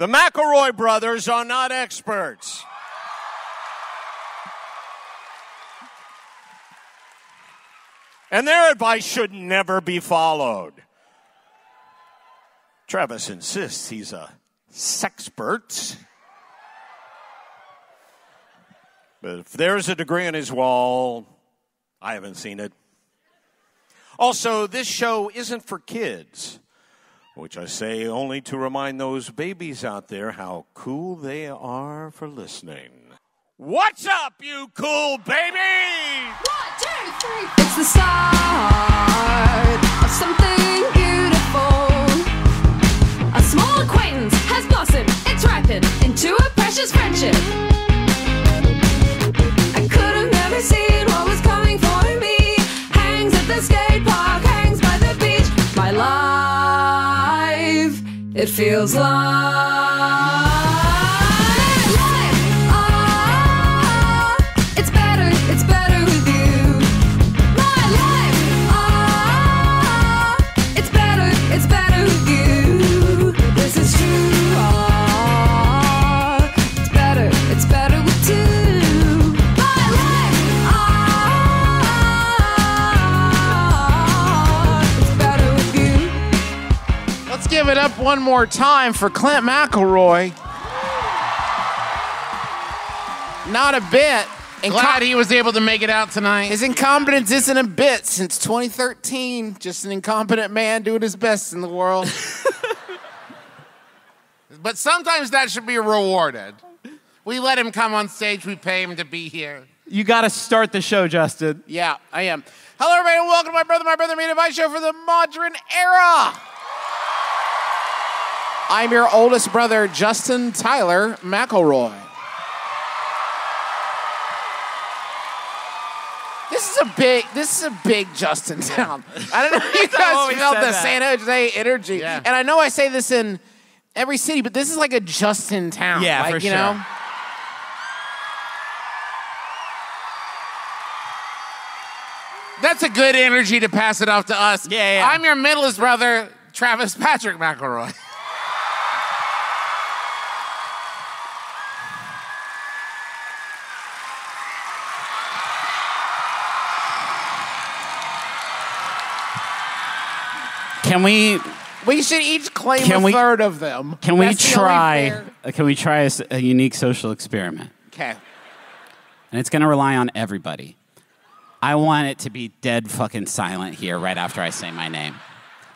The McElroy brothers are not experts. And their advice should never be followed. Travis insists he's a sexpert. But if there's a degree on his wall, I haven't seen it. Also, this show isn't for kids, which I say only to remind those babies out there how cool they are for listening. What's up, you cool baby? 1, 2, 3. It's the start of something beautiful. A small acquaintance has blossomed. It's ripened into a precious friendship. I could have never seen what was coming for me. Hangs at the skate park, hangs by the beach. My life, it feels like. Give it up one more time for Clint McElroy. Not a bit. Glad he was able to make it out tonight. His incompetence isn't a bit since 2013. Just an incompetent man doing his best in the world. But sometimes that should be rewarded. We let him come on stage. We pay him to be here. You got to start the show, Justin. Yeah, I am. Hello, everybody, and welcome to My Brother Made Advice Show for the modern era. I'm your oldest brother, Justin Tyler McElroy. This is a big Justin town. I don't know if you guys felt the San Jose energy. Yeah. And I know I say this in every city, but this is like a Justin town. Yeah, like, for you sure. know? That's a good energy to pass it off to us. Yeah. I'm your middlest brother, Travis Patrick McElroy. We should each claim a third of them. Can we try a unique social experiment? Okay. And it's going to rely on everybody. I want it to be dead fucking silent here right after I say my name.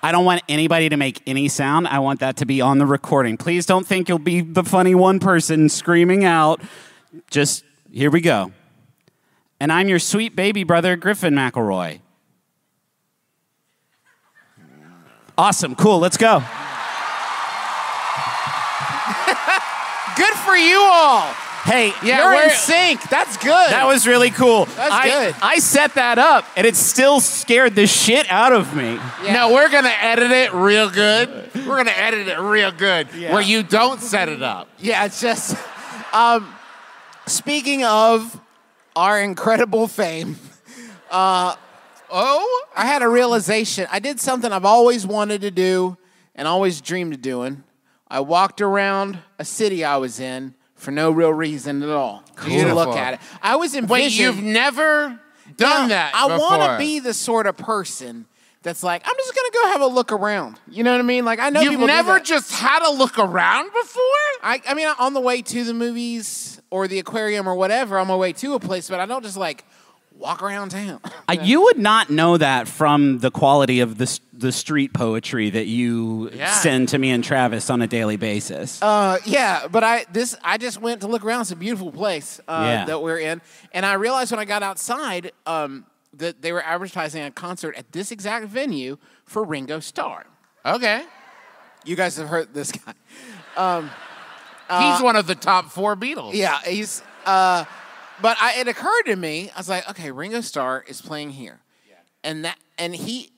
I don't want anybody to make any sound. I want that to be on the recording. Please don't think you'll be the funny one person screaming out. Just, here we go. And I'm your sweet baby brother, Griffin McElroy. Awesome, cool, let's go. Good for you all. Hey, You're in sync. That's good. That was really cool. That's good. I set that up, and it still scared the shit out of me. Yeah. No, we're going to edit it real good. We're going to edit it real good where you don't set it up. Yeah, it's just... speaking of our incredible fame, I had a realization. I did something I've always wanted to do and always dreamed of doing. I walked around a city I was in for no real reason at all. Cool. You look at it. I was envisioning... Wait, you've never done that before? I want to be the sort of person that's like, I'm just going to go have a look around. You know what I mean? Like, I know You've people never just had a look around before? I mean, on the way to the movies or the aquarium or whatever, on my way to a place, but I don't just like... walk around town. You would not know that from the quality of the street poetry that you send to me and Travis on a daily basis. Yeah, but I just went to look around. It's a beautiful place that we're in, and I realized when I got outside that they were advertising a concert at this exact venue for Ringo Starr. Okay, you guys have heard this guy. He's one of the top 4 Beatles. Yeah, he's. But it occurred to me, I was like, okay, Ringo Starr is playing here. Yeah. And he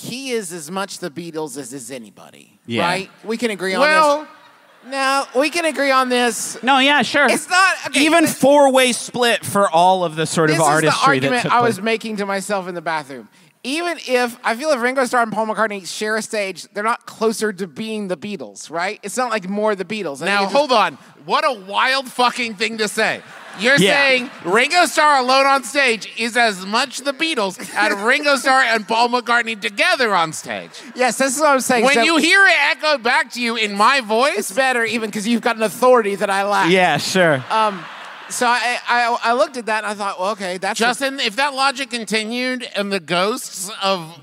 is as much the Beatles as is anybody. Yeah. Right? We can agree on this. No, we can agree on this. No, yeah, sure. It's not... Okay, even 4-way split for all of the sort of artistry that took place. This is the argument I was making to myself in the bathroom. even if I feel if Ringo Starr and Paul McCartney share a stage, they're not closer to being the Beatles, right? It's not like more the Beatles. Now, hold on. What a wild fucking thing to say. You're saying Ringo Starr alone on stage is as much the Beatles as Ringo Starr and Paul McCartney together on stage. Yes, this is what I'm saying. When you hear it echo back to you in my voice, it's better even because you've got an authority that I lack. Yeah, sure. So I looked at that and I thought, well, okay, that's Justin, if that logic continued and the ghosts of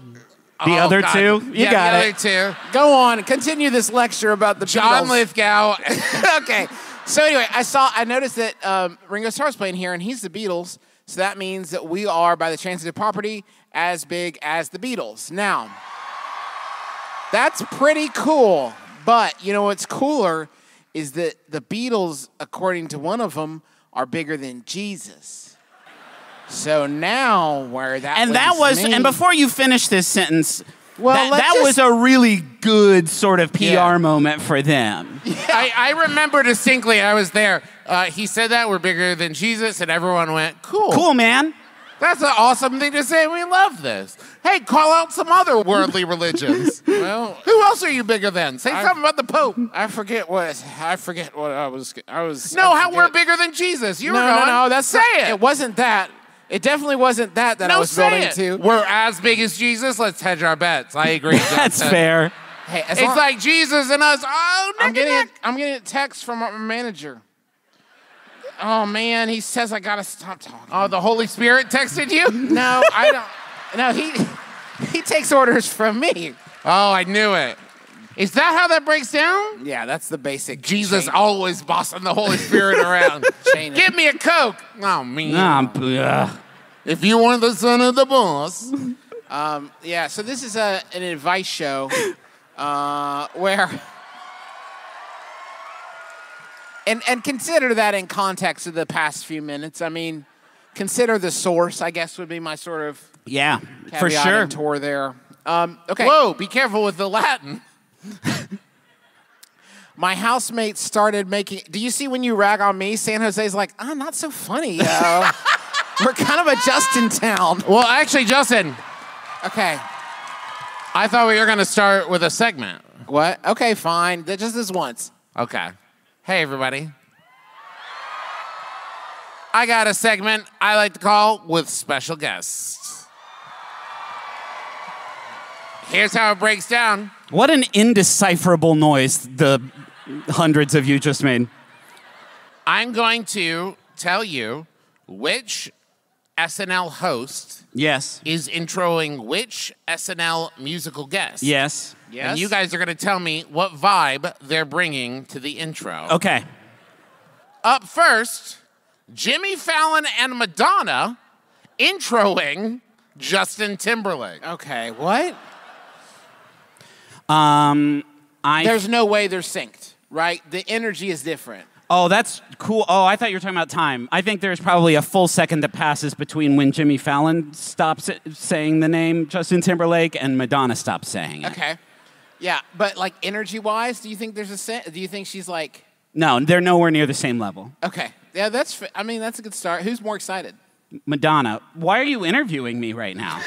the other two, you got the it. other two. Go on, continue this lecture about the John Beatles. Lithgow. Okay. So anyway, I noticed that Ringo Starr's playing here, and he's the Beatles. So that means that we are, by the transitive property, as big as the Beatles. Now, that's pretty cool. But you know what's cooler is that the Beatles, according to one of them, are bigger than Jesus. So now where that And that was, and before you finish this sentence, well, that was a really good sort of PR moment for them. I remember distinctly, I was there. He said that we're bigger than Jesus, and everyone went, cool. Cool, man. That's an awesome thing to say. We love this. Hey, call out some other worldly religions. Well, who else are you bigger than? Say something about the Pope. I forget what I was. No, how we're bigger than Jesus. You were going. No. That's say it. It wasn't that. It definitely wasn't that I was say building it. to. We're as big as Jesus. Let's hedge our bets. I agree. That's fair. Hey, It's like Jesus and us. Oh, I'm getting a text from our manager. Oh man, he says I gotta stop talking. Oh, the Holy Spirit texted you? No, I don't. No, he takes orders from me. Oh, I knew it. Is that how that breaks down? Yeah, that's the basic. Jesus chain. always bossing the Holy Spirit around. Chain it. Give me a Coke. Oh, man. If you want the son of the boss. Yeah, so this is an advice show where. And consider that in context of the past few minutes. I mean, consider the source, I guess, would be my sort of for sure. tour there. Okay. Whoa, be careful with the Latin. My housemates started making. Do you see when you rag on me, San Jose's like, oh, not so funny. We're kind of a Justin town. Well, actually, Justin, Okay. I thought we were going to start with a segment. What? Okay, fine. Just this once. Okay. Hey, everybody. I got a segment I like to call With Special Guests. Here's how it breaks down. What an indecipherable noise the hundreds of you just made. I'm going to tell you which SNL host Yes. is introing which SNL musical guest. Yes. Yes. And you guys are going to tell me what vibe they're bringing to the intro. Okay. Up first, Jimmy Fallon and Madonna introing Justin Timberlake. Okay, what? I There's no way they're synced, right? The energy is different. Oh, that's cool. Oh, I thought you were talking about time. I think there's probably a full second that passes between when Jimmy Fallon stops saying the name Justin Timberlake and Madonna stops saying it. Okay. Yeah, but like energy-wise, do you think there's do you think she's like... No, they're nowhere near the same level. Okay. Yeah, that's a good start. Who's more excited? Madonna, why are you interviewing me right now?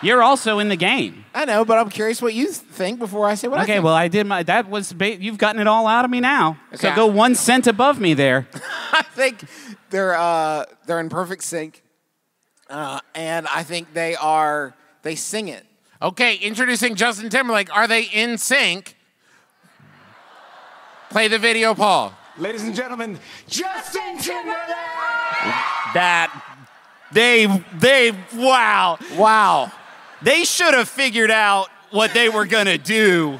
You're also in the game. I know, but I'm curious what you think before I say what I Okay, think. well, I did my. That was. You've gotten it all out of me now. So Okay. go 1 cent above me there. I think they're in perfect sync, and I think they sing it. Okay, introducing Justin Timberlake. Are they in sync? Play the video, Paul. Ladies and gentlemen, Justin Timberlake! Wow. Wow. They should have figured out what they were gonna do.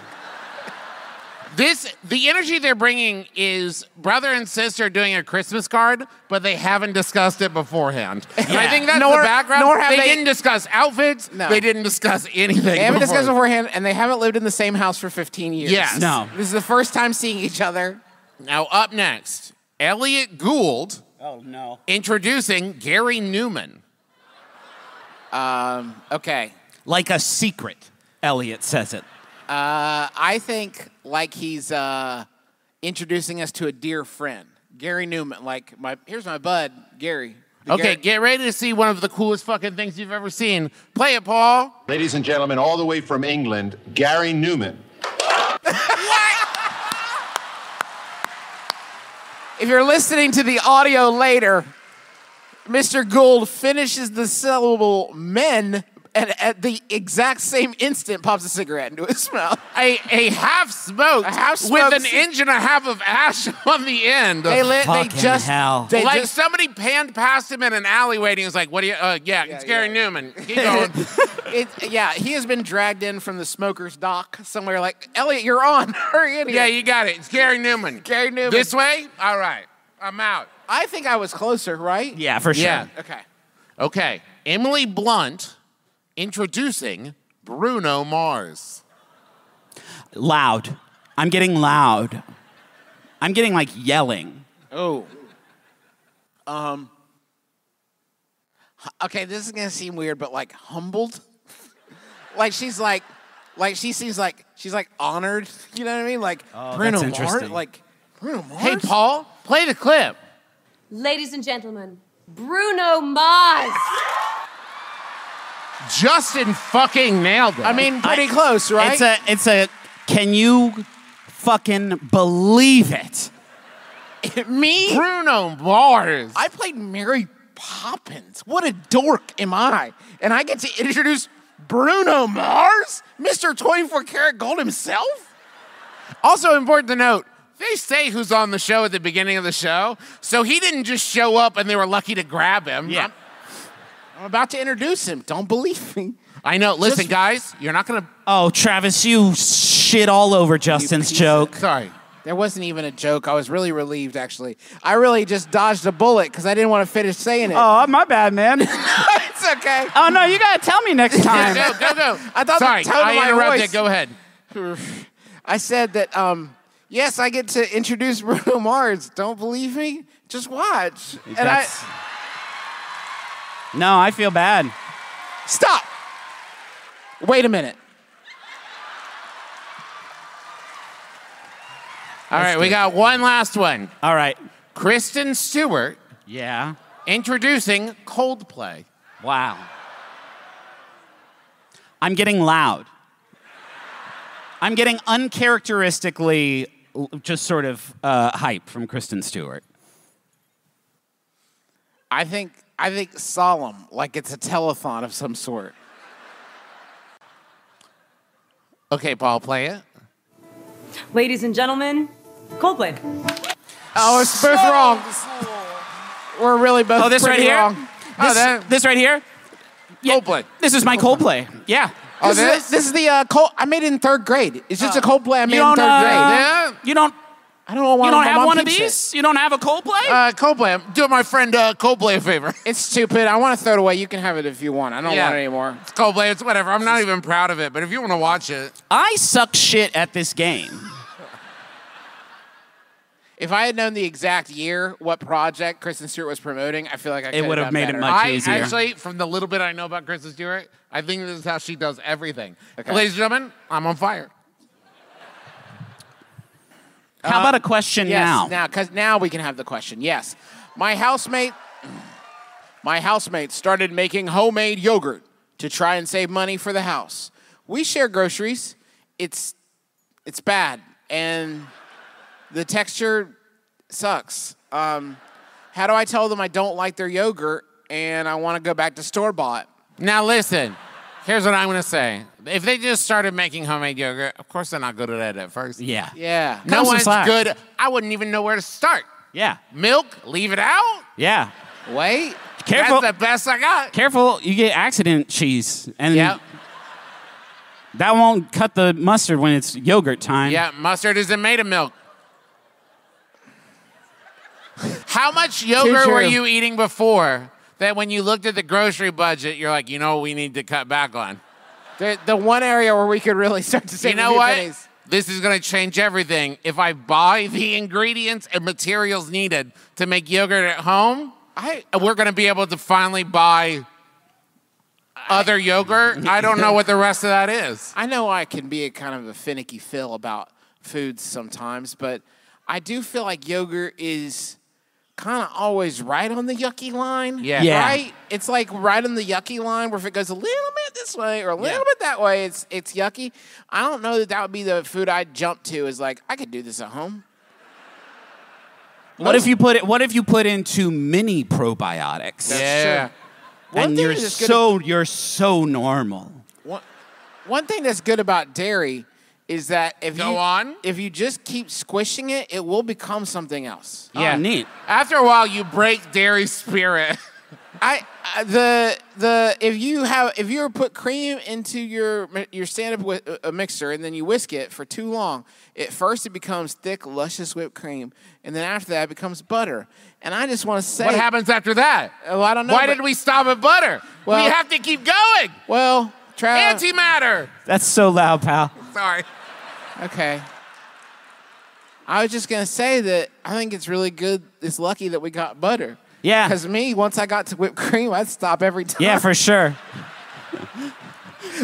The energy they're bringing is brother and sister doing a Christmas card, but they haven't discussed it beforehand. And I think that's the background. Nor have they didn't discuss outfits. No. They didn't discuss anything. They haven't before. discussed beforehand, and they haven't lived in the same house for 15 years. Yes. No. This is the first time seeing each other. Now up next, Elliot Gould Oh no. introducing Gary Newman. Okay. Like a secret, Elliot says it. I think like he's introducing us to a dear friend, Gary Newman. Like here's my bud, Gary. Okay, get ready to see one of the coolest fucking things you've ever seen. Play it, Paul. Ladies and gentlemen, all the way from England, Gary Newman. If you're listening to the audio later, Mr. Gould finishes the syllable men and at the exact same instant pops a cigarette into his mouth. A half-smoked with an inch and a half of ash on the end. Hell. Like somebody panned past him in an alleyway and he was like, what do you, it's Gary Newman. Keep going. He has been dragged in from the smoker's dock somewhere like, Elliot, you're on. Hurry in here. Yeah, you got it. It's Gary Newman. Gary Newman. This way? All right. I'm out. I think I was closer, right? Yeah, for sure. Yeah. Okay. Emily Blunt introducing Bruno Mars. Loud. I'm getting loud. I'm getting like yelling. Oh. Okay, this is gonna seem weird, but like humbled. She's like she seems like she's like honored. You know what I mean? Like Bruno that's interesting. Mars. Like Bruno Mars. Hey, Paul, play the clip. Ladies and gentlemen, Bruno Mars. Justin fucking nailed it. I mean, pretty close, right? It's a. Can you fucking believe it? Me? Bruno Mars. I played Mary Poppins. What a dork am I? And I get to introduce Bruno Mars? Mr. 24 Karat Gold himself? Also important to note, they say who's on the show at the beginning of the show, so he didn't just show up and they were lucky to grab him. Yeah. I'm about to introduce him. Don't believe me. I know. Listen, guys, you're not going to... Oh, Travis, you shit all over Justin's joke. Sorry. There wasn't even a joke. I was really relieved, actually. I really just dodged a bullet because I didn't want to finish saying it. Oh, my bad, man. It's okay. Oh, no, you got to tell me next time. Go. I thought Sorry, the tone of I my interrupted. voice. Go ahead. I said that, yes, I get to introduce Bruno Mars. Don't believe me? Just watch. No, I feel bad. Stop. Wait a minute. All right, we got one last one. All right. Kristen Stewart Yeah. introducing Coldplay. Wow. I'm getting loud. I'm getting uncharacteristically just sort of hype from Kristen Stewart. I think solemn, like it's a telethon of some sort. Okay, Paul, play it. Ladies and gentlemen, Coldplay. Oh, it's both wrong. We're really both this right pretty here? wrong. This right here? Yeah, Coldplay. This is my Coldplay. Yeah. Oh, this is the I made it in third grade. It's just a Coldplay I made in third grade. Yeah. You don't I don't want. You don't my have mom one of keeps these? You don't have a Coldplay? Coldplay. I'm doing my friend Coldplay a favor. It's stupid. I want to throw it away. You can have it if you want. I don't want it anymore. It's Coldplay. It's whatever. I'm not even proud of it, but if you want to watch it. I suck shit at this game. If I had known the exact year, what project Kristen Stewart was promoting, I feel like I could would have made it better. much easier. Actually, from the little bit I know about Kristen Stewart, I think this is how she does everything. Okay. Ladies and gentlemen, I'm on fire. How about a question now? Because now we can have the question. Yes. My housemate started making homemade yogurt to try and save money for the house. We share groceries. It's bad. And the texture sucks. How do I tell them I don't like their yogurt and I want to go back to store-bought? Now listen, here's what I'm going to say. If they just started making homemade yogurt, of course they're not good at it at first. Yeah. Yeah. No one's good. I wouldn't even know where to start. Yeah. Milk, leave it out. Yeah. Wait. Careful. That's the best I got. Careful, you get accident cheese. And Yep. that won't cut the mustard when it's yogurt time. Yeah, mustard isn't made of milk. How much yogurt were you eating before that when you looked at the grocery budget, you're like, you know what we need to cut back on? The one area where we could really start to save You know what? pennies. This is going to change everything. If I buy the ingredients and materials needed to make yogurt at home, we're going to be able to finally buy other yogurt. I don't know what the rest of that is. I know I can be a kind of a finicky Phil about foods sometimes, but I do feel like yogurt is kind of always right on the yucky line. Yeah. Yeah. Right? It's like right on the yucky line where if it goes a little bit this way or a little bit that way, it's yucky. I don't know that would be the food I'd jump to is like, I could do this at home. What if you put into mini probiotics? Yeah. And you're so normal. One thing that's good about dairy is that if you just keep squishing it, it will become something else. Yeah. Oh, neat. After a while, you break dairy spirit. If you put cream into your stand-up mixer and then you whisk it for too long, at first it becomes thick, luscious whipped cream, and then after that it becomes butter. And I just want to say, What happens after that? Oh, I don't know. Why did we stop at butter? Well- we have to keep going. Well, Antimatter. That's so loud, pal. Sorry. Okay. I was just gonna say that I think it's really good. It's lucky that we got butter. Yeah. Because once I got to whipped cream, I'd stop every time. Yeah, for sure.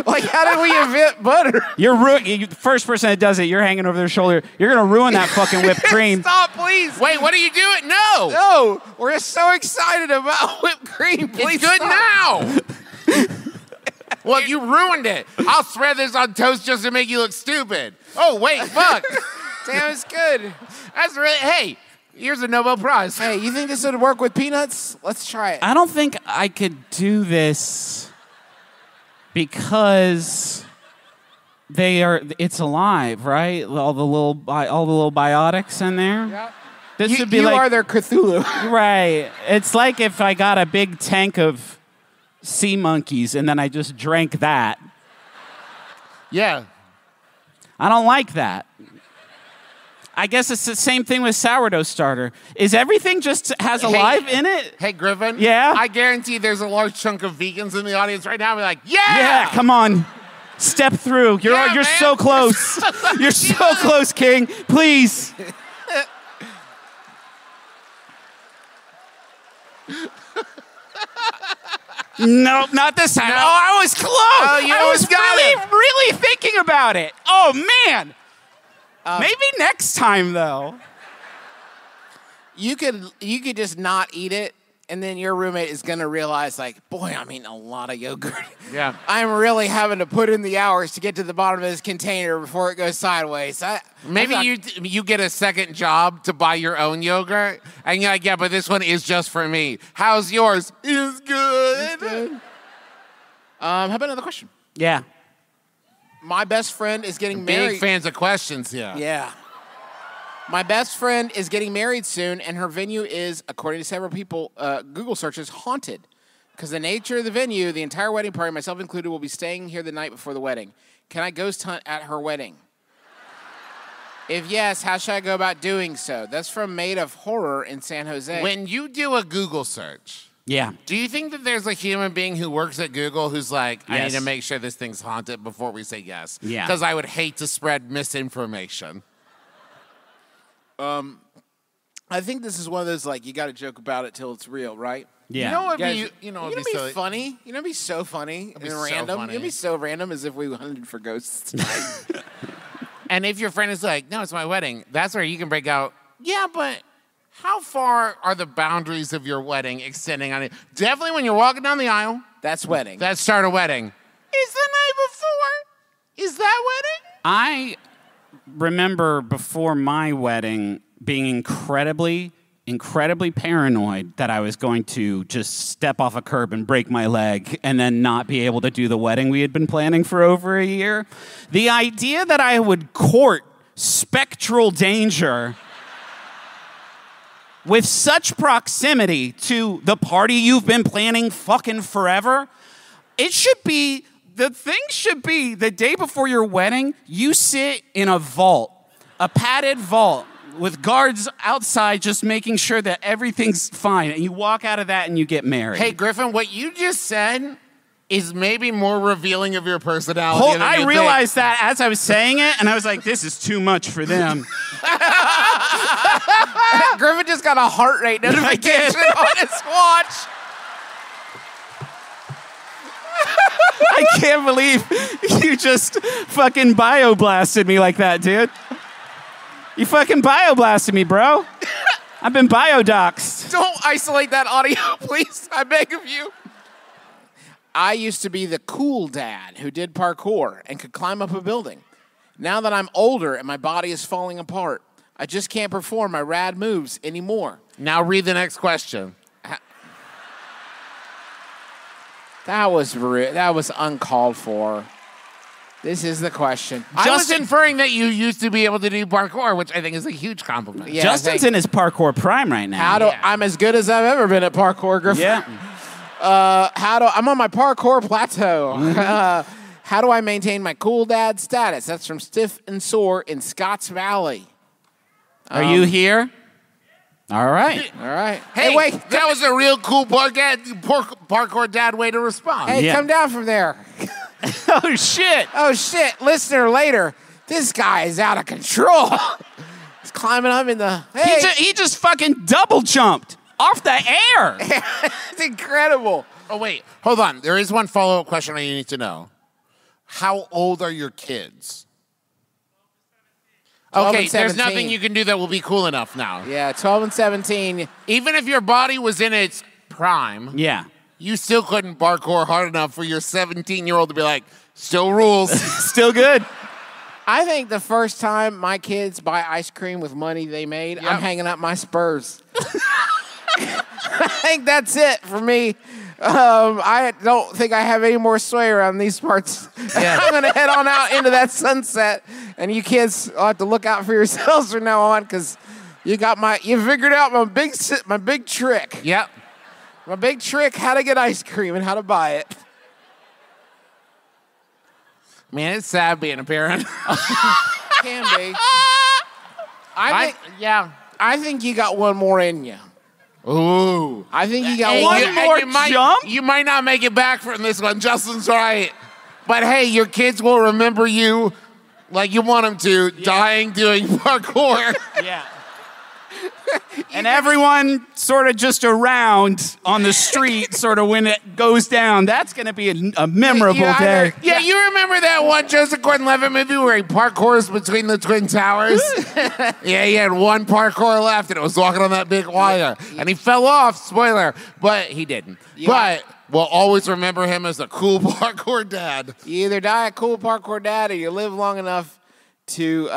Like, how did we invent butter? You're the first person that does it. You're hanging over their shoulder. You're gonna ruin that fucking whipped cream. Stop, please. Wait, what are you doing? No. No, we're so excited about whipped cream. Please It's good stop. now. Well, you ruined it. I'll spread this on toast just to make you look stupid. Oh, wait, fuck. Damn, it's good. That's really, hey, here's a Nobel Prize. Hey, you think this would work with peanuts? Let's try it. I don't think I could do this because it's alive, right? All the little biotics in there. Yeah. This would be you like are their Cthulhu. right. It's like if I got a big tank of sea monkeys and then I just drank that. Yeah. I don't like that. I guess it's the same thing with sourdough starter. Is everything just has alive in it? Hey, Griffin. Yeah? I guarantee there's a large chunk of vegans in the audience right now. Be like, yeah. Yeah, come on. Step through. You're Yeah, man. so close. You're so close, King. Please. Nope, not this time. No. Oh, I was close. Oh, you I was almost got it. really thinking about it. Oh, man. Maybe next time, though. You could just not eat it, and then your roommate is gonna realize, like, boy, I'm eating a lot of yogurt. Yeah. I'm really having to put in the hours to get to the bottom of this container before it goes sideways. Maybe you get a second job to buy your own yogurt, and you're like, yeah, but this one is just for me. How's yours? It's good. How about another question? Yeah. My best friend is getting married. Big fans of questions here. Yeah. My best friend is getting married soon, and her venue is, according to several people, Google searches, haunted. Because the nature of the venue, the entire wedding party, myself included, will be staying here the night before the wedding. Can I ghost hunt at her wedding? If yes, how should I go about doing so? That's from Made of Horror in San Jose. When you do a Google search, Yeah. do you think that there's a human being who works at Google who's like, I Yes. need to make sure this thing's haunted before we say yes? Yeah. Because I would hate to spread misinformation. I think this is one of those, like, you got to joke about it till it's real, right? Yeah. You know what? Guys, You know, it'd it'd be be silly. funny. You know, it'd be so funny be and so random. funny. It'd be so random as if we hunted for ghosts tonight. And if your friend is like, no, it's my wedding, that's where you can break out, yeah, but how far are the boundaries of your wedding extending on it? Definitely when you're walking down the aisle, That's wedding. that's start a wedding. Is the night before? Is that wedding? I remember before my wedding being incredibly paranoid that I was going to just step off a curb and break my leg and then not be able to do the wedding we had been planning for over a year. The idea that I would court spectral danger with such proximity to the party you've been planning fucking forever, the thing should be the day before your wedding, you sit in a vault, a padded vault, with guards outside just making sure that everything's fine. And you walk out of that and you get married. Hey, Griffin, what you just said is maybe more revealing of your personality than I you realized that as I was saying it, and I was like, this is too much for them. Griffin just got a heart rate notification on his watch. I can't believe you just fucking bioblasted me like that, dude. You fucking bioblasted me, bro. I've been biodoxed. Don't isolate that audio, please. I beg of you. I used to be the cool dad who did parkour and could climb up a building. Now that I'm older and my body is falling apart, I just can't perform my rad moves anymore. Now read the next question. That was uncalled for. This is the question. I was inferring that you used to be able to do parkour, which I think is a huge compliment. Yeah, Justin's in his parkour prime right now. I'm as good as I've ever been at parkour, Griffin. Yeah. I'm on my parkour plateau. How do I maintain my cool dad status? That's from Stiff and Sore in Scotts Valley. Are you here? All right. All right. Hey, wait. that was a real cool parkour dad way to respond. Hey, Yeah. come down from there. Oh, shit. Oh, shit. Listener later. This guy is out of control. He's climbing up in the... Hey, He just fucking double jumped off the air. it's incredible. Oh, wait. Hold on. There is one follow-up question I need to know. How old are your kids? 12 Okay, and there's 17. nothing you can do that will be cool enough now. Yeah, 12 and 17. Even if your body was in its prime, Yeah. you still couldn't parkour hard enough for your 17-year-old to be like, still rules. Still good. I think the first time my kids buy ice cream with money they made, I'm hanging up my spurs. I think that's it for me. I don't think I have any more sway around these parts. Yeah. I'm going to head on out into that sunset, and you kids will have to look out for yourselves from now on because you figured out my big trick. Yep. My big trick, how to get ice cream and how to buy it. Man, it's sad being a parent. Can be. I think you got one more in you. Ooh. I think you got Hey, one you- more and you might- jump. You might not make it back from this one. Justin's right. But hey, your kids will remember you like you want them to, dying doing parkour. Yeah. And everyone sort of just around on the street, sort of when it goes down, that's going to be a memorable day. Yeah, you remember that one Joseph Gordon-Levitt movie where he parkours between the Twin Towers? Yeah, he had one parkour left and it was walking on that big wire. And he fell off, spoiler, but he didn't. Yeah. But we'll always remember him as a cool parkour dad. You either die a cool parkour dad or you live long enough to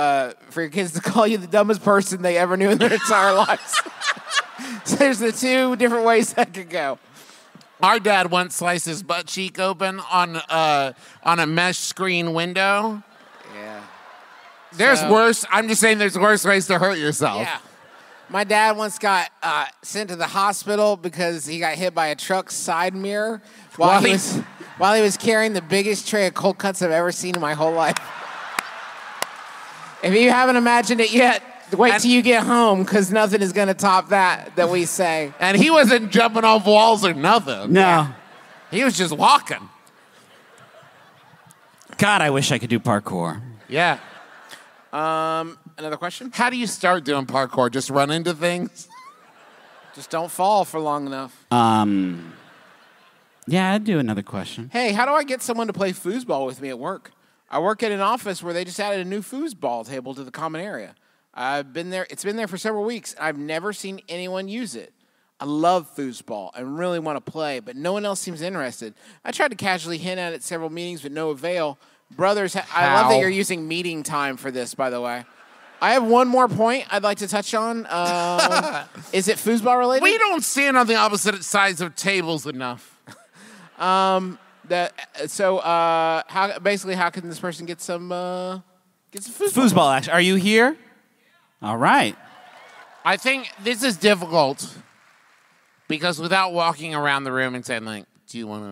for your kids to call you the dumbest person they ever knew in their entire lives. So there's the two different ways that could go. Our dad once sliced his butt cheek open on a mesh screen window. Yeah. There's worse. I'm just saying there's worse ways to hurt yourself. Yeah. My dad once got sent to the hospital because he got hit by a truck's side mirror while he was carrying the biggest tray of cold cuts I've ever seen in my whole life. If you haven't imagined it yet, wait till you get home because nothing is going to top that we say. And he wasn't jumping off walls or nothing. No. Yeah. He was just walking. God, I wish I could do parkour. Yeah. Another question? How do you start doing parkour? Just run into things? Just don't fall for long enough. Yeah, I'd do another question. Hey, how do I get someone to play foosball with me at work? I work at an office where they just added a new foosball table to the common area. I've been there. It's been there for several weeks. I've never seen anyone use it. I love foosball and really want to play, but no one else seems interested. I tried to casually hint at it several meetings, but no avail. Brothers, I love that you're using meeting time for this, by the way. I have one more point I'd like to touch on. Is it foosball related? We don't stand on the opposite sides of tables enough. How can this person get some foosball? Foosball action. Are you here? All right. I think this is difficult because without walking around the room and saying, like, do you want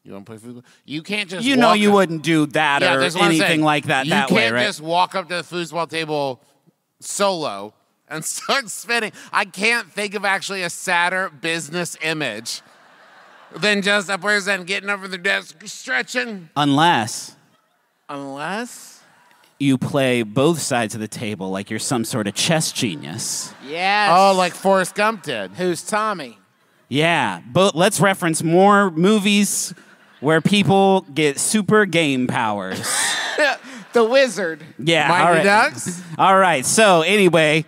to play foosball? You can't just You know you wouldn't do that or that's what I'm anything saying. like that You that way, can't right? just walk up to the foosball table solo and start spinning. I can't think of actually a sadder business image than just a person getting over their desk, stretching. Unless you play both sides of the table like you're some sort of chess genius. Yes. Oh, like Forrest Gump did. Who's Tommy? Yeah, but let's reference more movies where people get super game powers. The Wizard. Yeah, Mighty all right. Ducks? All right, so anyway,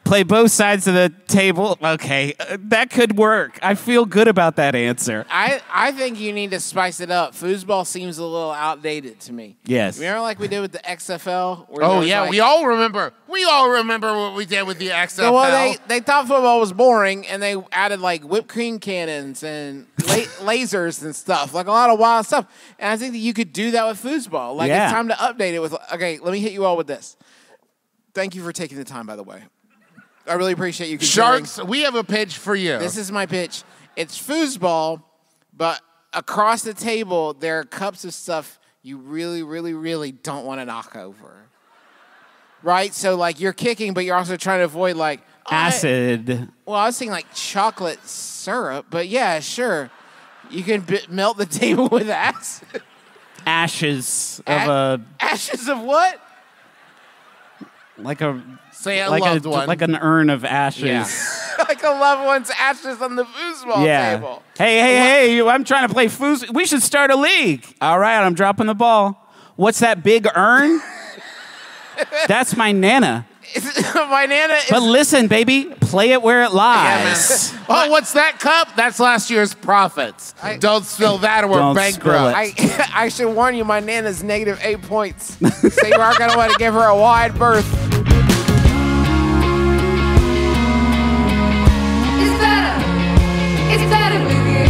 Play both sides of the table. Okay, that could work. I feel good about that answer. I think you need to spice it up. Foosball seems a little outdated to me. Yes. Remember like we did with the XFL? Oh, yeah, we all remember. We all remember what we did with the XFL. So, well, they thought football was boring, and they added, like, whipped cream cannons and lasers and stuff, like a lot of wild stuff. And I think that you could do that with foosball. Like, it's time to update it with, okay, let me hit you all with this. Thank you for taking the time, by the way. I really appreciate you considering. Sharks, we have a pitch for you. This is my pitch. It's foosball, but across the table, there are cups of stuff you really, really, really don't want to knock over. Right? So, like, you're kicking, but you're also trying to avoid, like... Acid. I was thinking, like, chocolate syrup, but yeah, sure. You can melt the table with acid. Ashes of Ashes of what? Like a... Say a loved one. Like an urn of ashes. Yeah. Like a loved one's ashes on the foosball table. Hey, I'm trying to play foosball. We should start a league. All right, I'm dropping the ball. What's that big urn? That's my Nana. My Nana is... But listen, baby, play it where it lies. Yeah, oh, what's that cup? That's last year's profits. Don't spill that or we're bankrupt. I should warn you, my Nana's negative 8 points. So you are going to want to give her a wide berth. It's better with you.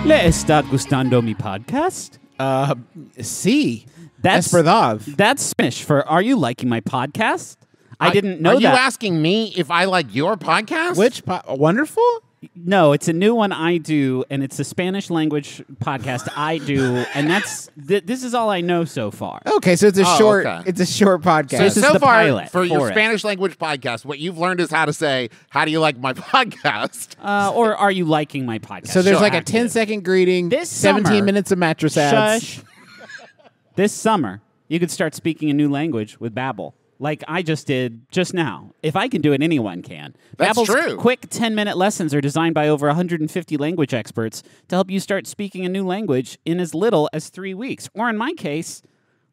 ¿Le está gustando mi podcast? Sí. That's verdad. That's Spanish for "Are you liking my podcast?" I didn't know that. Are you asking me if I like your podcast? Which Wonderful? No, it's a new one I do, and it's a Spanish language podcast I do, and that's this is all I know so far. Okay, so it's a short. Okay. It's a short podcast. This is the far pilot for your it. Spanish language podcast. What you've learned is how to say, "How do you like my podcast?" Or "Are you liking my podcast?" So there's like a 10-second greeting. This 17 minutes of mattress ads. Shush. This summer, you could start speaking a new language with Babbel, like I just did just now. If I can do it, anyone can. That's Babbel's true. Quick 10-minute lessons are designed by over 150 language experts to help you start speaking a new language in as little as 3 weeks, or in my case,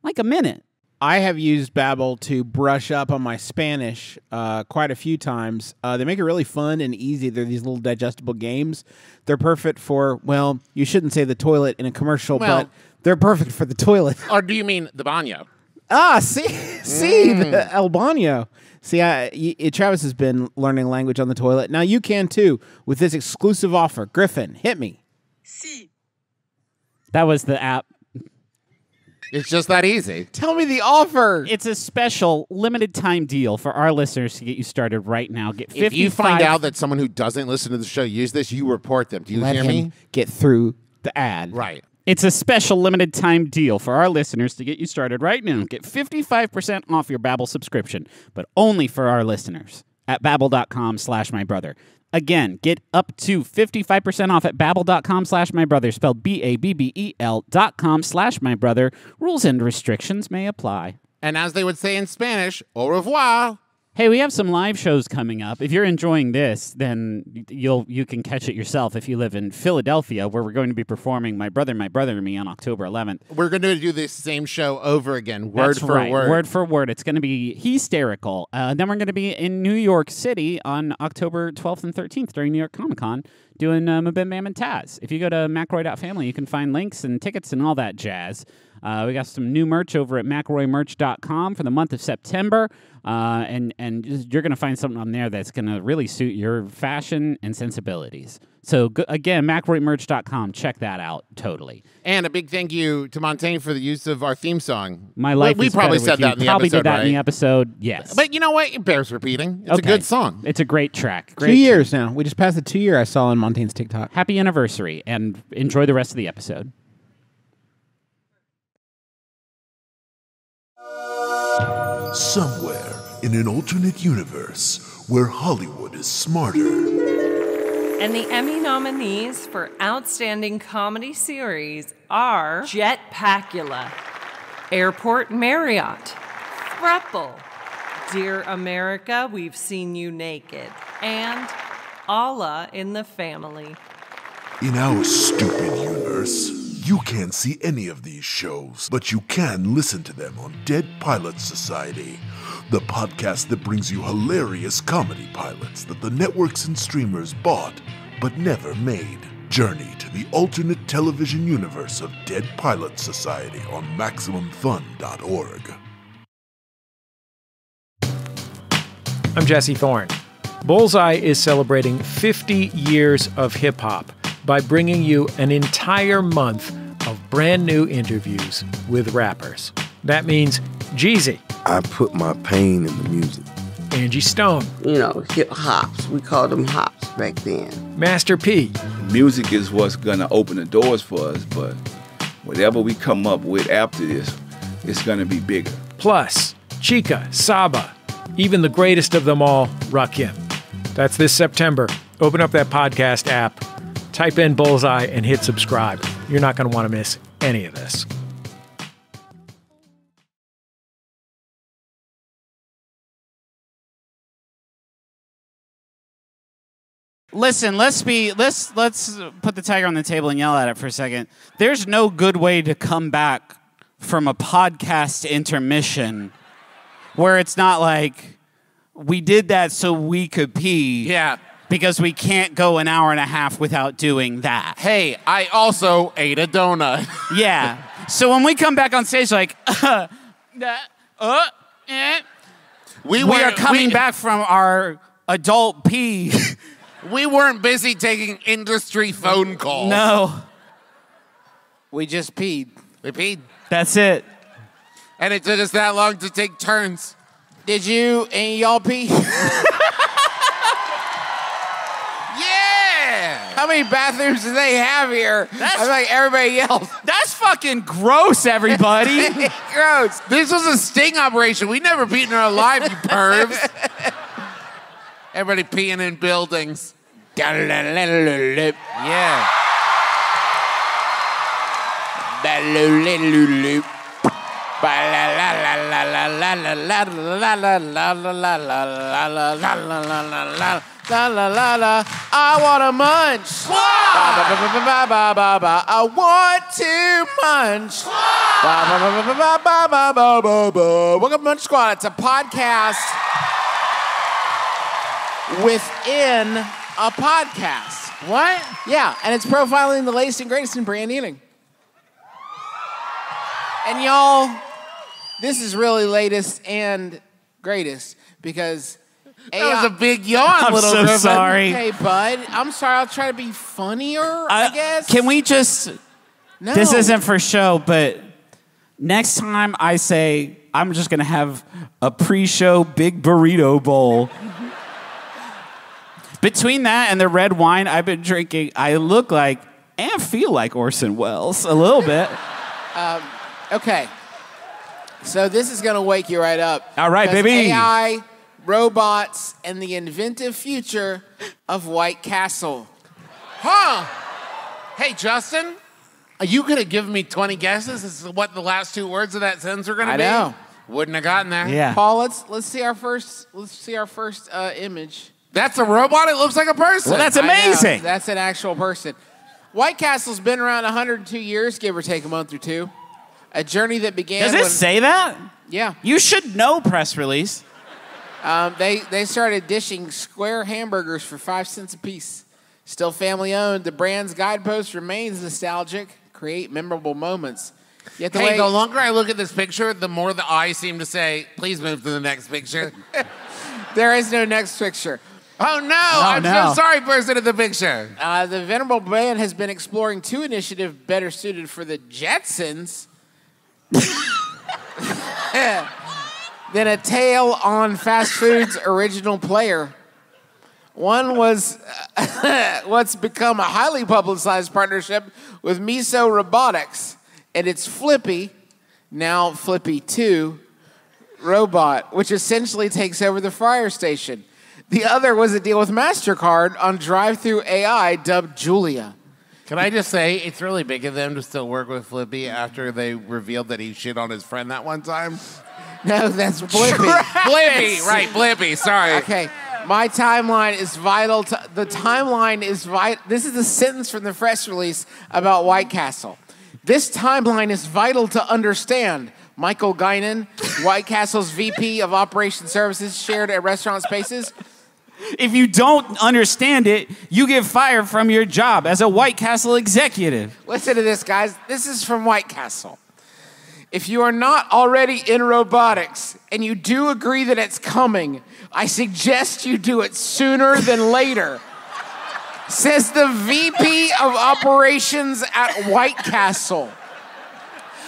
like a minute. I have used Babbel to brush up on my Spanish quite a few times. They make it really fun and easy. They're these little digestible games. They're perfect for, well, you shouldn't say the toilet in a commercial, but they're perfect for the toilet. Or do you mean the baño? The El Baño. See, Travis has been learning language on the toilet. Now you can too with this exclusive offer. Griffin, hit me. Sí. That was the app. It's just that easy. Tell me the offer. It's a special limited time deal for our listeners to get you started right now. Get 55. If you find out that someone who doesn't listen to the show used this, you report them. Do you hear me? Get through the ad. Right. It's a special limited time deal for our listeners to get you started right now. Get 55% off your Babbel subscription, but only for our listeners at babbel.com/mybrother. Again, get up to 55% off at babbel.com/mybrother, spelled BABBEL.com/mybrother. Rules and restrictions may apply. And as they would say in Spanish, au revoir. Hey, we have some live shows coming up. If you're enjoying this, then you can catch it yourself if you live in Philadelphia, where we're going to be performing My Brother and Me on October 11th. We're going to do this same show over again, word for word. Word for word. It's going to be hysterical. Then we're going to be in New York City on October 12th and 13th during New York Comic Con doing MBMBaM and Taz. If you go to McElroy.family, you can find links and tickets and all that jazz. We got some new merch over at McElroymerch.com for the month of September. And you're going to find something on there that's going to really suit your fashion and sensibilities. So, again, McElroymerch.com. Check that out totally. And a big thank you to Montaigne for the use of our theme song. My Life we is probably Better said with that You. in the Probably episode, did that right? in the episode, yes. But you know what? It bears repeating. It's a good song. It's a great track. 2 years now. We just passed the 2 year I saw on Montaigne's TikTok. Happy anniversary, and enjoy the rest of the episode. Somewhere in an alternate universe where Hollywood is smarter. And the Emmy nominees for Outstanding Comedy Series are Jetpackula, Airport Marriott, Thruple, Dear America, We've Seen You Naked, and Allah in the Family. In our stupid universe, you can't see any of these shows, but you can listen to them on Dead Pilot Society, the podcast that brings you hilarious comedy pilots that the networks and streamers bought but never made. Journey to the alternate television universe of Dead Pilot Society on MaximumFun.org. I'm Jesse Thorne. Bullseye is celebrating 50 years of hip-hop by bringing you an entire month of brand new interviews with rappers. That means Jeezy. I put my pain in the music. Angie Stone. You know, hip hops. We called them hops back then. Master P. Music is what's gonna open the doors for us, but whatever we come up with after this, it's gonna be bigger. Plus, Chica, Saba, even the greatest of them all, Rakim. That's this September. Open up that podcast app, type in Bullseye, and hit subscribe. You're not gonna wanna miss any of this. Listen, let's put the tiger on the table and yell at it for a second. There's no good way to come back from a podcast intermission where it's not like we did that so we could pee. Yeah. Because we can't go an hour and a half without doing that. Hey, I also ate a donut. Yeah. So when we come back on stage like, we are coming back from our adult pee. We weren't busy taking industry phone calls. No. We just peed. We peed. That's it. And it took us that long to take turns. Did you and y'all pee? Yeah! How many bathrooms do they have here? I feel like everybody yelled. That's fucking gross, everybody. Gross. This was a sting operation. We never peed in our life, you pervs. Everybody peeing in buildings. Yeah. I want to munch. I want to munch. Welcome to Munch Squad. It's a podcast within a podcast. What? Yeah, and it's profiling the latest and greatest in brand eating. And y'all, this is really latest and greatest because that was a big yawn, little so Griffin. Sorry. Hey, bud, I'm sorry. I'll try to be funnier, I guess. Can we just... No. This isn't for show, but next time I say I'm just going to have a pre-show big burrito bowl. Between that and the red wine I've been drinking, I look like and feel like Orson Welles a little bit. Okay. So this is going to wake you right up. All right, baby. AI, robots, and the inventive future of White Castle. Huh? Hey, Justin, are you going to give me 20 guesses as to what the last two words of that sentence are going to be? I know. Wouldn't have gotten there. Yeah. Paul, let's see our first image. That's a robot? It looks like a person. Well, that's amazing. That's an actual person. White Castle's been around 102 years, give or take a month or two. A journey that began Does it say that? Yeah. You should know, press release. They started dishing square hamburgers for 5 cents a piece. Still family owned, the brand's guidepost remains nostalgic, create memorable moments. Yet the the longer I look at this picture, the more the eyes seem to say, please move to the next picture. There is no next picture. Oh, no. I'm so sorry, person in the picture. The venerable band has been exploring two initiatives better suited for the Jetsons than a tale on fast food's original player. One was what's become a highly publicized partnership with Miso Robotics and its Flippy, now Flippy 2, robot, which essentially takes over the fryer station. The other was a deal with MasterCard on drive-through AI dubbed Julia. Can I just say, it's really big of them to still work with Flippy after they revealed that he shit on his friend that one time? No, that's Blippy. Blippy, right, Blippy, sorry. Okay, my timeline is vital. The timeline is vital. This is a sentence from the press release about White Castle. This timeline is vital to understand. Michael Guinan, White Castle's VP of Operation Services, shared at restaurant spaces. If you don't understand it, you get fired from your job as a White Castle executive. Listen to this, guys. This is from White Castle. If you are not already in robotics and you do agree that it's coming, I suggest you do it sooner than later. Says the VP of Operations at White Castle.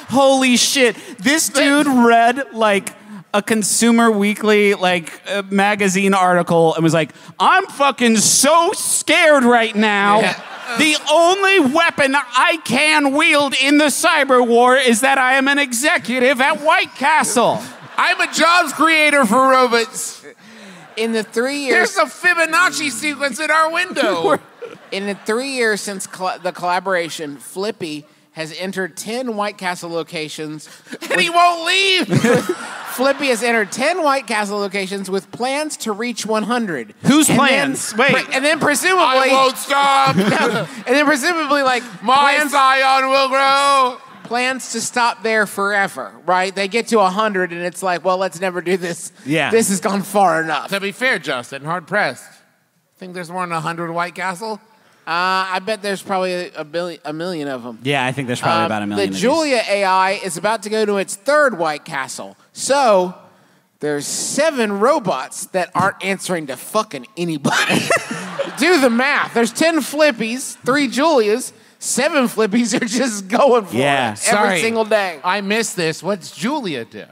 Holy shit. This dude read like a Consumer Weekly magazine article and was like, I'm fucking so scared right now. Yeah. The only weapon I can wield in the cyber war is that I am an executive at White Castle. I'm a jobs creator for robots. In the 3 years... There's a Fibonacci sequence in our window. In the 3 years since the collaboration, Flippy has entered 10 White Castle locations. And he won't leave! Flippy has entered 10 White Castle locations with plans to reach 100. Whose plans? Wait. And then presumably... I won't stop! And then presumably, My scion will grow! Plans to stop there forever, right? They get to 100 and it's like, well, let's never do this. Yeah. This has gone far enough. To be fair, Justin, hard-pressed. Think there's more than 100 White Castle? I bet there's probably a million of them. Yeah, I think there's probably about a million. The Julia AI is about to go to its third White Castle. So there's 7 robots that aren't answering to fucking anybody. Do the math. There's 10 Flippies, 3 Julias, 7 Flippies are just going for it every single day. I missed this. What's Julia do?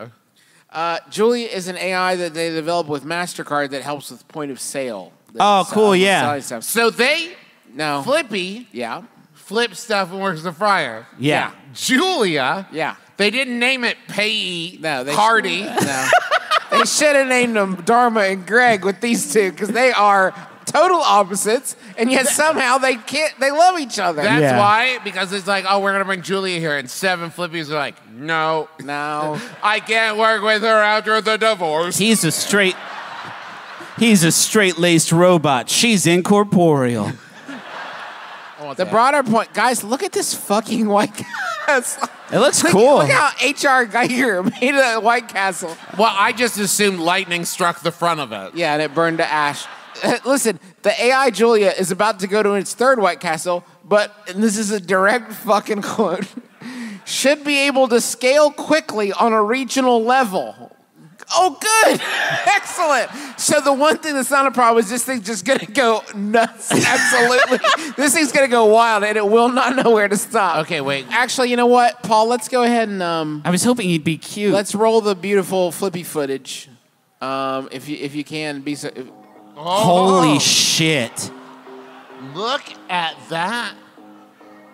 Julia is an AI that they developed with MasterCard that helps with point of sale. Oh, cool, yeah. So they... No. Flippy. Yeah. Flip stuff and works the fryer. Yeah. Julia. Yeah. They didn't name it Payee. No. Hardy. No. They should have named them Dharma and Greg with these two because they are total opposites, and yet somehow they love each other. That's why, because it's like, oh, we're going to bring Julia here, and 7 Flippies are like, no. I can't work with her after the divorce. He's a straight-laced robot. She's incorporeal. The broader point, guys, look at this fucking White Castle. It looks cool. Look how H.R. Geiger made a White Castle. Well, I just assumed lightning struck the front of it. Yeah, and it burned to ash. Listen, the AI Julia is about to go to its third White Castle, and this is a direct fucking quote, should be able to scale quickly on a regional level. Oh, good. Excellent. So the one thing that's not a problem is this thing's just going to go nuts. Absolutely. This thing's going to go wild, and it will not know where to stop. Okay, wait. Actually, you know what, Paul? Let's go ahead and... I was hoping you'd be cute. Let's roll the beautiful Flippy footage. If you can be so... Holy shit. Look at that.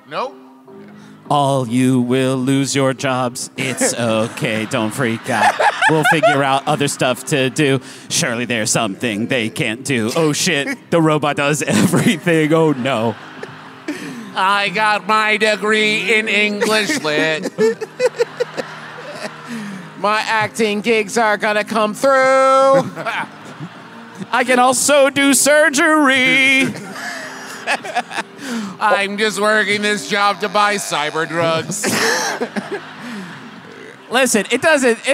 Nope. All you will lose your jobs. It's okay. Don't freak out. We'll figure out other stuff to do. Surely there's something they can't do. Oh, shit. The robot does everything. Oh, no. I got my degree in English lit. My acting gigs are going to come through. I can also do surgery. I'm just working this job to buy cyber drugs. Listen, it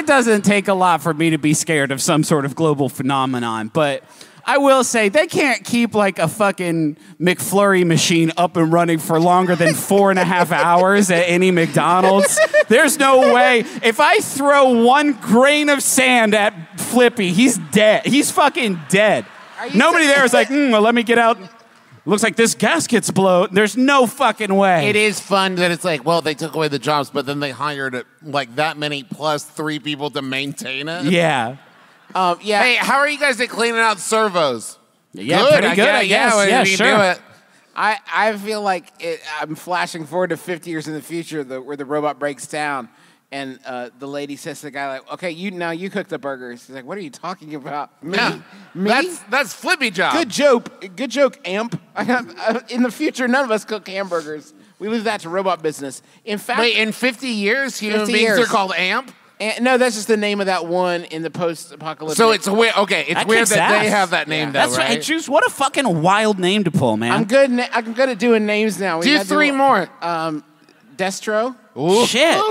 doesn't take a lot for me to be scared of some sort of global phenomenon, but I will say they can't keep like a fucking McFlurry machine up and running for longer than 4.5 hours at any McDonald's. There's no way. If I throw 1 grain of sand at Flippy, he's dead. He's fucking dead. Nobody there is like, well, let me get out. Looks like this gasket's blown. There's no fucking way. It is fun that it's like, well, they took away the jobs, but then they hired like that many plus 3 people to maintain it. Yeah. Yeah. Hey, how are you guys at cleaning out servos? Yeah, pretty good, I guess. Yeah, sure. Do it. I feel like I'm flashing forward to 50 years in the future where the robot breaks down. And the lady says to the guy, like, okay, you cook the burgers. He's like, what are you talking about? Me? Yeah. Me? That's Flippy job. Good joke, amp. In the future, none of us cook hamburgers. We leave that to robot business. In fact... Wait, in 50 years, human beings are called amp? No, that's just the name of that one in the post-apocalyptic... So it's weird. Okay, it's weird that they have that name, though, That's right? Hey, Juice, what a fucking wild name to pull, man. I'm good at doing names now. Do 3 more. Destro. Ooh. Shit.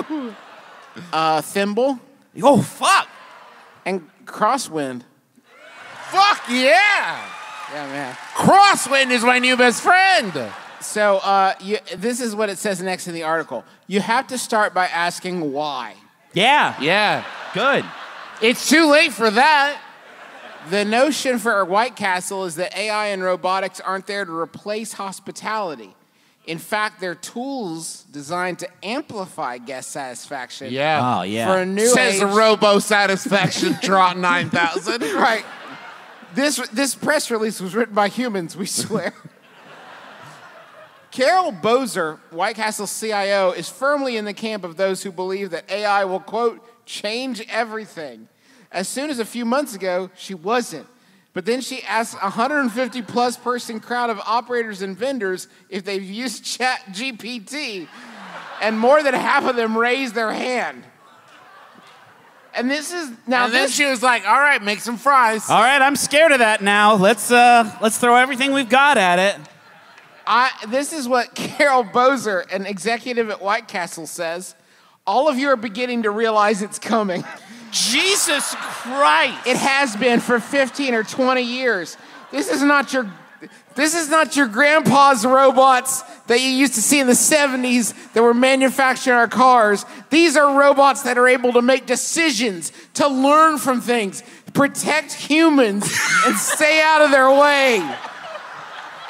Thimble. Oh, fuck. And Crosswind. Fuck yeah. Yeah, man. Crosswind is my new best friend. So this is what it says next in the article. You have to start by asking why. Yeah. Yeah. Good. It's too late for that. The notion for White Castle is that AI and robotics aren't there to replace hospitality. In fact, they're tools designed to amplify guest satisfaction. Yeah. Oh, yeah. For a new Says age. Robo Satisfaction Trot 9000. Right. This press release was written by humans, we swear. Carol Bozer, White Castle's CIO, is firmly in the camp of those who believe that AI will, quote, change everything. As soon as a few months ago, she wasn't. But then she asked a 150-plus person crowd of operators and vendors if they've used ChatGPT, and more than half of them raised their hand. And this is now. And then she was like, "All right, make some fries." All right, I'm scared of that now. Let's throw everything we've got at it. This is what Carol Bozer, an executive at White Castle, says. All of you are beginning to realize it's coming. Jesus Christ! It has been for 15 or 20 years. This is not your grandpa's robots that you used to see in the 70s that were manufacturing our cars. These are robots that are able to make decisions, to learn from things, protect humans, and stay out of their way.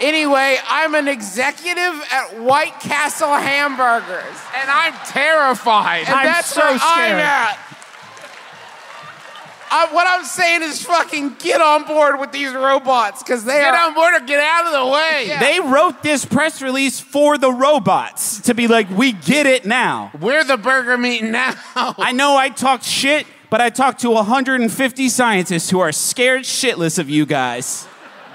Anyway, I'm an executive at White Castle Hamburgers. And I'm terrified. And that's so where scared. I'm at. What I'm saying is fucking get on board with these robots, because they Get are... on board or get out of the way. Yeah. They wrote this press release for the robots to be like, we get it now. We're the burger meat now. I know I talked shit, but I talked to 150 scientists who are scared shitless of you guys.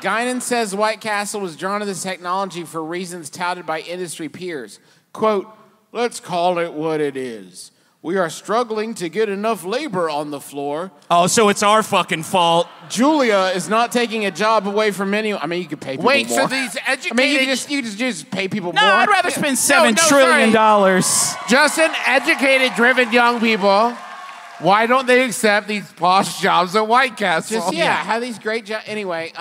Guinan says White Castle was drawn to this technology for reasons touted by industry peers. Quote, let's call it what it is. We are struggling to get enough labor on the floor. Oh, so it's our fucking fault. Julia is not taking a job away from anyone. I mean, you could pay people more. Wait, so these educated... I mean, you could just pay people No, more. I'd rather spend $7 trillion. Justin, educated, driven young people, why don't they accept these posh jobs at White Castle? Just, have these great jobs. Anyway,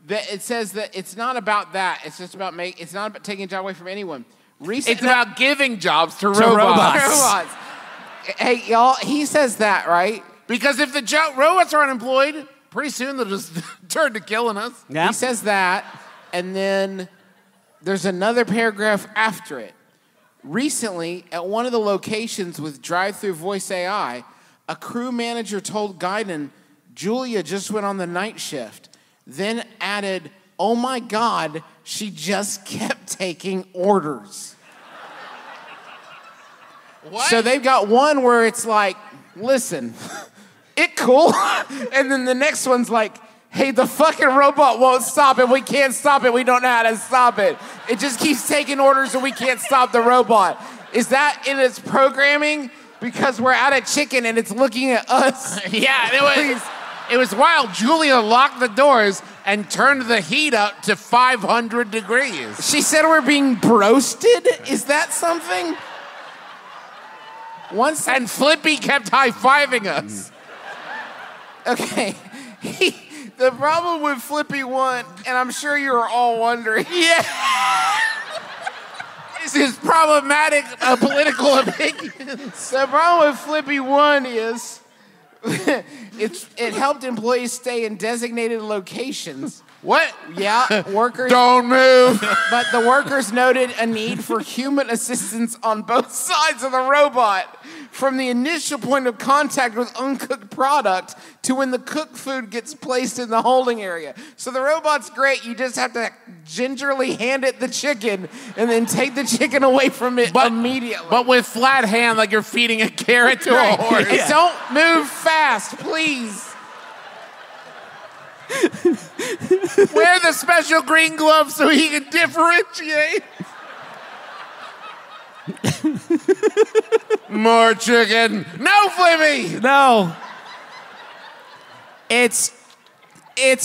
it says that it's not about that. It's just about it's not about taking a job away from anyone. It's about giving jobs to robots. Hey, y'all, he says that, right? Because if the robots are unemployed, pretty soon they'll just turn to killing us. Yeah. He says that, and then there's another paragraph after it. Recently, at one of the locations with drive-through voice AI, a crew manager told Guinan Julia just went on the night shift, then added, oh my God, she just kept taking orders. What? So they've got one where it's like, listen, it cool. And then the next one's like, hey, the fucking robot won't stop it. We can't stop it. We don't know how to stop it. It just keeps taking orders and we can't stop the robot. Is that in its programming? Because we're out of chicken and it's looking at us. Yeah, it was wild. Julia locked the doors and turned the heat up to 500 degrees. She said we're being broasted? Is that something? And Flippy kept high-fiving us. Okay. The problem with Flippy 1, and I'm sure you're all wondering. Yeah. Is his problematic political opinions. The problem with Flippy 1 is it helped employees stay in designated locations. What? Yeah, workers... Don't move. But the workers noted a need for human assistance on both sides of the robot, from the initial point of contact with uncooked product to when the cooked food gets placed in the holding area. So the robot's great. You just have to gingerly hand it the chicken and then take the chicken away from it immediately. But with flat hand, like you're feeding a carrot to a horse. And don't move fast, please. Wear the special green gloves so he can differentiate. More chicken. No, Flippy. No. It's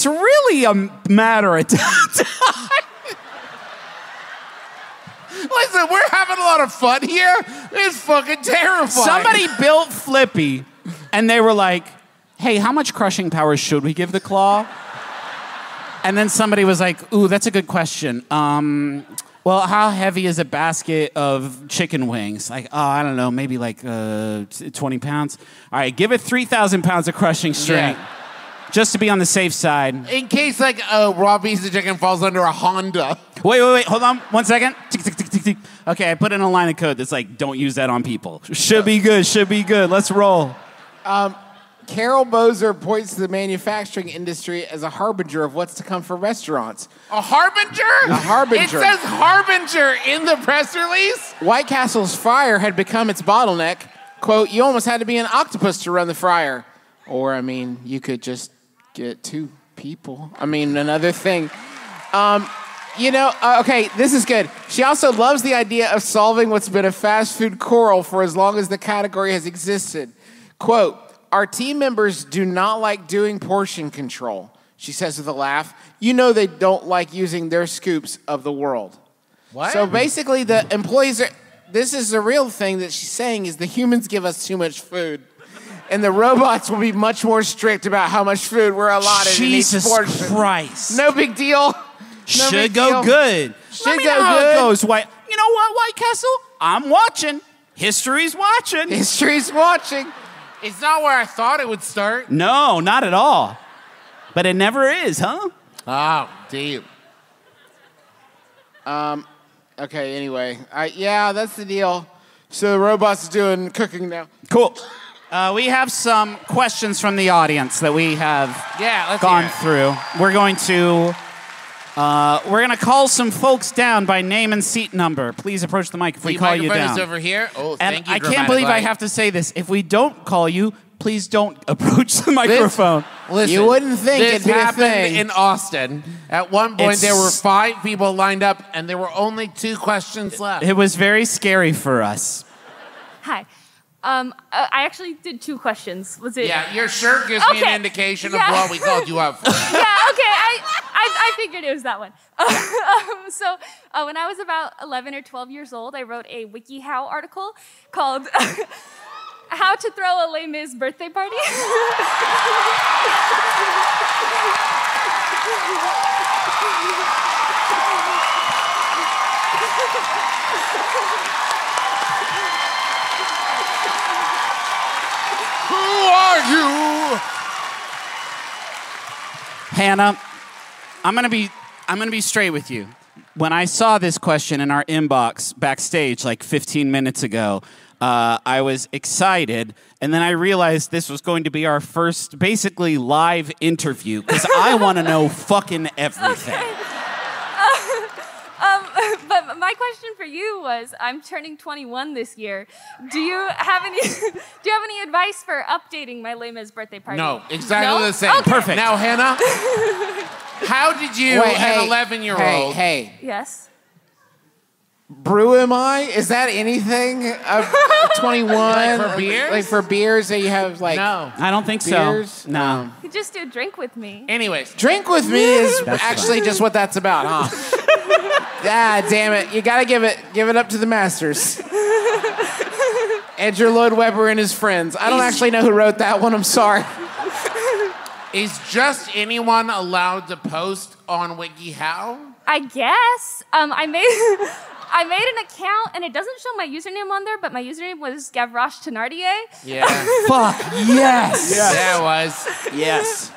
really a matter of time. Listen, we're having a lot of fun here. It's fucking terrifying. Somebody built Flippy, and they were like, hey, how much crushing power should we give the claw? And then somebody was like, ooh, that's a good question. Well, how heavy is a basket of chicken wings? Like, oh, I don't know, maybe like 20 pounds. All right, give it 3,000 pounds of crushing strength. Yeah. Just to be on the safe side. In case, like, a raw piece of chicken falls under a Honda. Wait. Hold on 1 second. Tick, tick, tick, tick, tick. Okay, I put in a line of code that's like, don't use that on people. Should be good. Let's roll. Carol Bozer points to the manufacturing industry as a harbinger of what's to come for restaurants. A harbinger? A harbinger. It says harbinger in the press release? White Castle's fryer had become its bottleneck. Quote, you almost had to be an octopus to run the fryer. Or, I mean, you could just get 2 people. I mean, another thing. Okay, this is good. She also loves the idea of solving what's been a fast food quarrel for as long as the category has existed. Quote, our team members do not like doing portion control, she says with a laugh. You know they don't like using their scoops of the world. What? So basically the employees are, this is the real thing that she's saying is the humans give us too much food. And the robots will be much more strict about how much food we're allotted in each portion. Jesus Christ. No big deal. Should go good. Should go good. It goes. You know what, White Castle? I'm watching. History's watching. History's watching. It's not where I thought it would start. No, not at all. But it never is, huh? Oh, deep. Okay, anyway. Yeah, that's the deal. So the robot's doing cooking now. Cool. We have some questions from the audience that we have gone through. We're going to call some folks down by name and seat number. Please approach the mic if we call you down. Is over here. Oh, and thank you. I can't believe I have to say this. If we don't call you, please don't approach the microphone. Listen, you wouldn't think this it'd be a happened thing. in Austin. At one point, there were 5 people lined up, and there were only 2 questions left. It was very scary for us. Hi. I actually did 2 questions. Was it? Yeah, your shirt gives me an indication of what we called you up for. Yeah, okay. I figured it was that one. So when I was about 11 or 12 years old, I wrote a WikiHow article called How to Throw a Les Mis Birthday Party. Who are you? Hannah, I'm gonna be straight with you. When I saw this question in our inbox backstage like 15 minutes ago, I was excited, and then I realized this was going to be our first basically live interview because I want to know fucking everything. Okay. But my question for you was, I'm turning 21 this year. Do you have any advice for updating my Les Mis birthday party? No, exactly the same. Okay. Perfect. Now, Hannah, how did you, an 11-year-old... Hey. Yes. Brew am I? Is that anything? 21? Like for beers? Like for beers that you have like... No. I don't think beers? so. No. You just do drink with me. Anyways. Drink with me is That's actually fine. just what that's about, huh? Ah, damn it. You gotta give it up to the masters. Andrew Lloyd Webber and his friends. I don't actually know who wrote that one. I'm sorry. Is just anyone allowed to post on WikiHow? I guess. I made an account, and it doesn't show my username on there, but my username was Gavroche Thenardier. Yeah. Fuck, yes. Yeah, it was. Yes.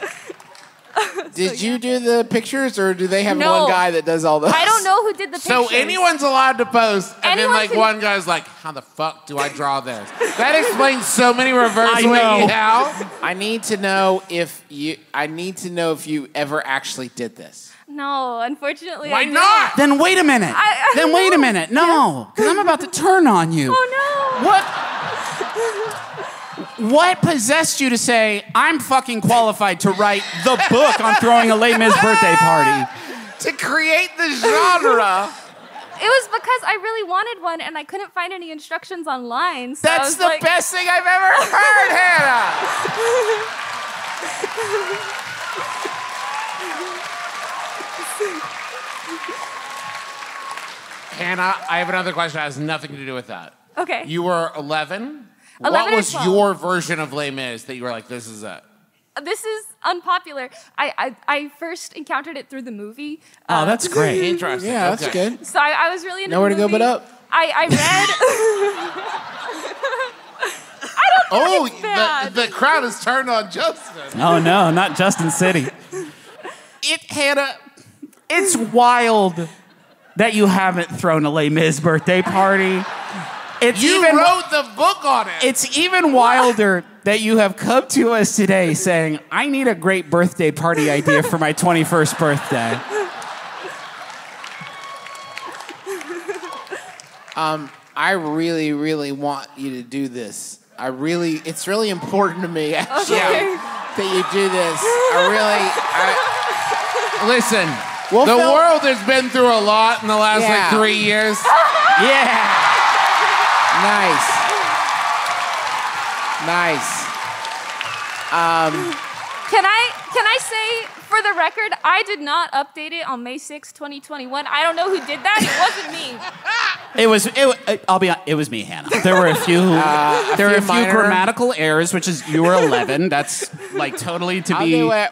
Did you do the pictures, or do they have No. one guy that does all those? I don't know who did the pictures. So anyone's allowed to post, and Anyone then can- one guy's like, how the fuck do I draw this? That explains so many reverse I know. WikiHow. I need to know if you ever actually did this. No, unfortunately, Why I didn't. not? Then wait a minute. Then wait a minute. No, because I'm about to turn on you. Oh, no. What possessed you to say, I'm fucking qualified to write the book on throwing a Les Mis birthday party? To create the genre. It was because I really wanted one, and I couldn't find any instructions online. So I That's was the like, best thing I've ever heard, Hannah. Hannah, I have another question that has nothing to do with that. Okay. You were 11? 11 What or was 12. your version of Les Mis that you were like, this is it? This is unpopular. I first encountered it through the movie. Oh, that's great. Interesting. Yeah, that's good. So I was really into Nowhere the to go movie. but up. I read. bad. The crowd is turned on Justin. Oh no, not Justin City. Hannah, it's wild that you haven't thrown a Les Mis birthday party. You wrote the book on it. It's even wilder that you have come to us today saying, I need a great birthday party idea for my 21st birthday. I really, really want you to do this. It's really important to me, actually, that you do this. Listen, We'll the film- world has been through a lot in the last Yeah. 3 years. Yeah. Nice. Can I say, for the record, I did not update it on May 6, 2021. I don't know who did that. It wasn't me. I'll be honest, it was me, Hannah. There were a few minor- grammatical errors, which is you were 11. That's like totally to I'll be. do it.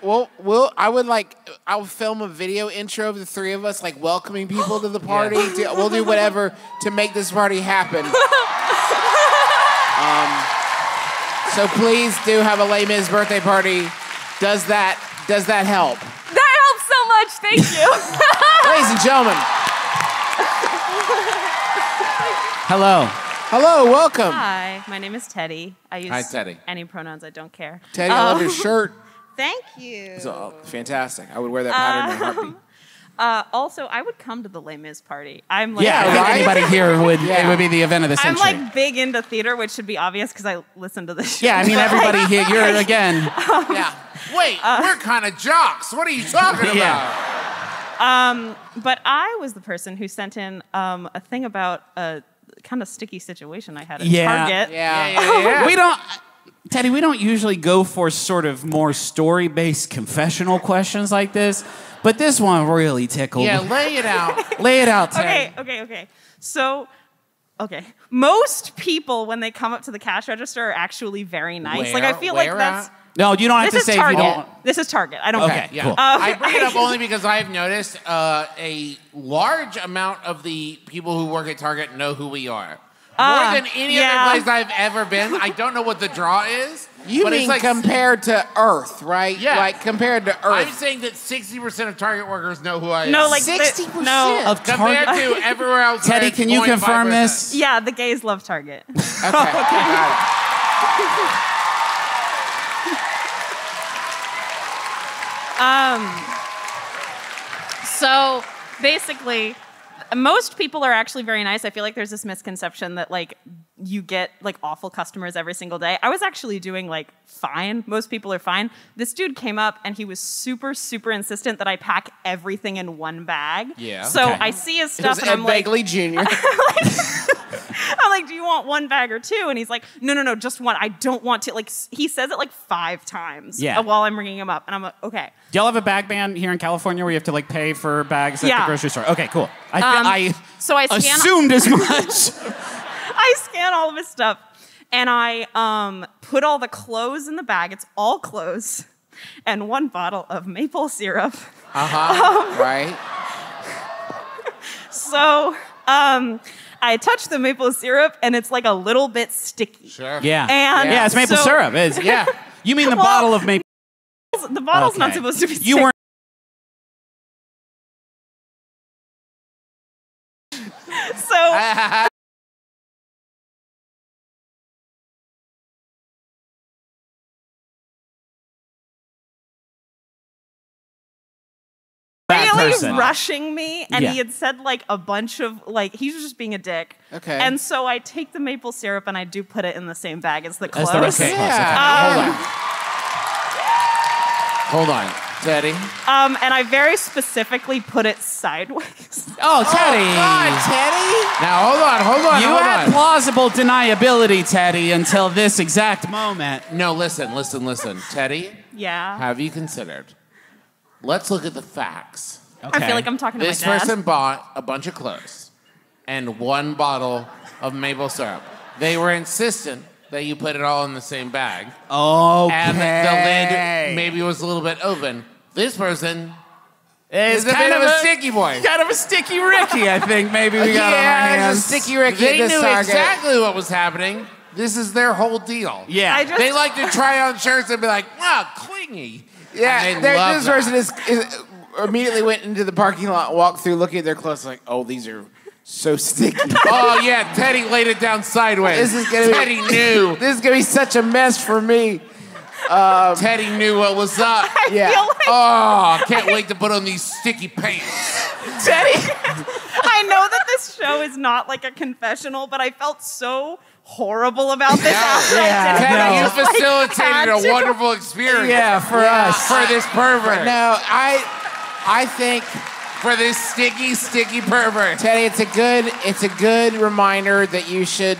I'll film a video intro of the three of us, like welcoming people to the party. We'll do whatever to make this party happen. So please do have a Les Mis birthday party. Does that help? That helps so much. Thank you. Ladies and gentlemen. Hello, welcome. Hi, my name is Teddy. I use Hi, Teddy. any pronouns. I don't care. Teddy, I love your shirt. Thank you. It's fantastic. I would wear that pattern in a heartbeat. Also, I would come to the Les Mis party. I'm like, Yeah, I think anybody here would. It would be the event of the I'm century. like big into theater, which should be obvious because I listen to this show. Yeah, I mean everybody here. You're again. Yeah. Wait, we're kind of jocks. What are you talking about? But I was the person who sent in a thing about a kind of sticky situation I had at Target. Yeah. We don't, Teddy. We don't usually go for sort of more story-based confessional questions like this, but this one really tickled. Yeah, lay it out. Lay it out, Teddy. Okay. So, most people when they come up to the cash register are actually very nice. I feel like that's. No, you don't have to say if you don't. This is Target. I don't care. Yeah. Cool. I bring it up only because I've noticed a large amount of the people who work at Target know who we are. More than any other place I've ever been. I don't know what the draw is. You but mean it's like, compared to Earth, right? Yeah. Like compared to Earth. I'm saying that 60% of Target workers know who I am. No, like 60%? No. Of compared Target. to everywhere else. Teddy, it's can you 0.5%. confirm this? Yeah, the gays love Target. Okay, got So basically, most people are actually very nice. I feel like there's this misconception that like you get like awful customers every single day. I was actually doing like fine. Most people are fine. This dude came up and he was super, super insistent that I pack everything in one bag. Yeah. So Okay. I see his it. It was stuff and Ed I'm like, Begley Jr. I'm like, do you want one bag or two? And he's like, no, just one. I don't want to. Like, he says it like 5 times while I'm ringing him up. And I'm like, okay. Do y'all have a bag ban here in California where you have to like pay for bags at the Yeah. grocery store? Okay, cool. So I scan, assumed as much. I scan all of his stuff. And I put all the clothes in the bag. It's all clothes. And 1 bottle of maple syrup. Right? So I touch the maple syrup and it's like a little bit sticky. Sure. Yeah. And yeah, it's maple so- syrup. Yeah. You mean the bottle of maple? The bottle's not Okay. supposed to be You sticky. weren't. So really person. rushing me, and Yeah. he had said like a bunch of like he was just being a dick. Okay. And so I take the maple syrup and I do put it in the same bag as the As clothes. the rest of the clothes. Yeah. Hold on. Teddy. And I very specifically put it sideways. Oh, Teddy. God, Teddy. Now, hold on. You had plausible deniability, Teddy, until this exact moment. No, listen. Teddy, Yeah. have you considered? Let's look at the facts. I feel like I'm talking to This my dad. person bought a bunch of clothes, and 1 bottle of maple syrup. They were insistent that you put it all in the same bag. Okay. And the lid maybe was a little bit open. This person is a bit of a sticky boy. Kind of a sticky Ricky, I think. Maybe we got on our hands. It's a sticky Ricky. They this knew saga. exactly what was happening. This is their whole deal. Yeah. They like to try on shirts and be like, wow, clingy. Yeah, And they love this that. person is immediately went into the parking lot, walked through, looking at their clothes, like, oh, these are so sticky. Oh, yeah, Teddy laid it down sideways. This is gonna Teddy knew. This is gonna be such a mess for me. Teddy knew what was up. Yeah. feel like Oh, can't wait to put on these sticky pants. Teddy. I know that this show is not like a confessional, but I felt so horrible about this after I did it. Teddy, I you just, like, had facilitated to. a wonderful experience. Yeah, for us. For this pervert. No, I think, For this sticky pervert. Teddy, it's a good reminder that you should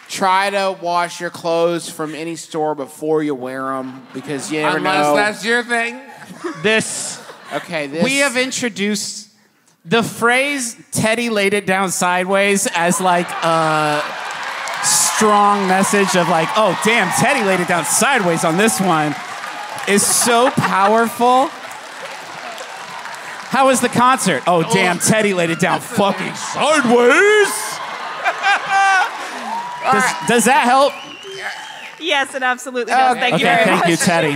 try to wash your clothes from any store before you wear them, because you never Unless know. that's your thing. We have introduced the phrase Teddy laid it down sideways as like a strong message of like, oh, damn, Teddy laid it down sideways on this one is so powerful. How was the concert? Oh, damn, Teddy laid it down fucking sideways. Does that help? Yes, it absolutely does. Thank you very much. Thank you, Teddy.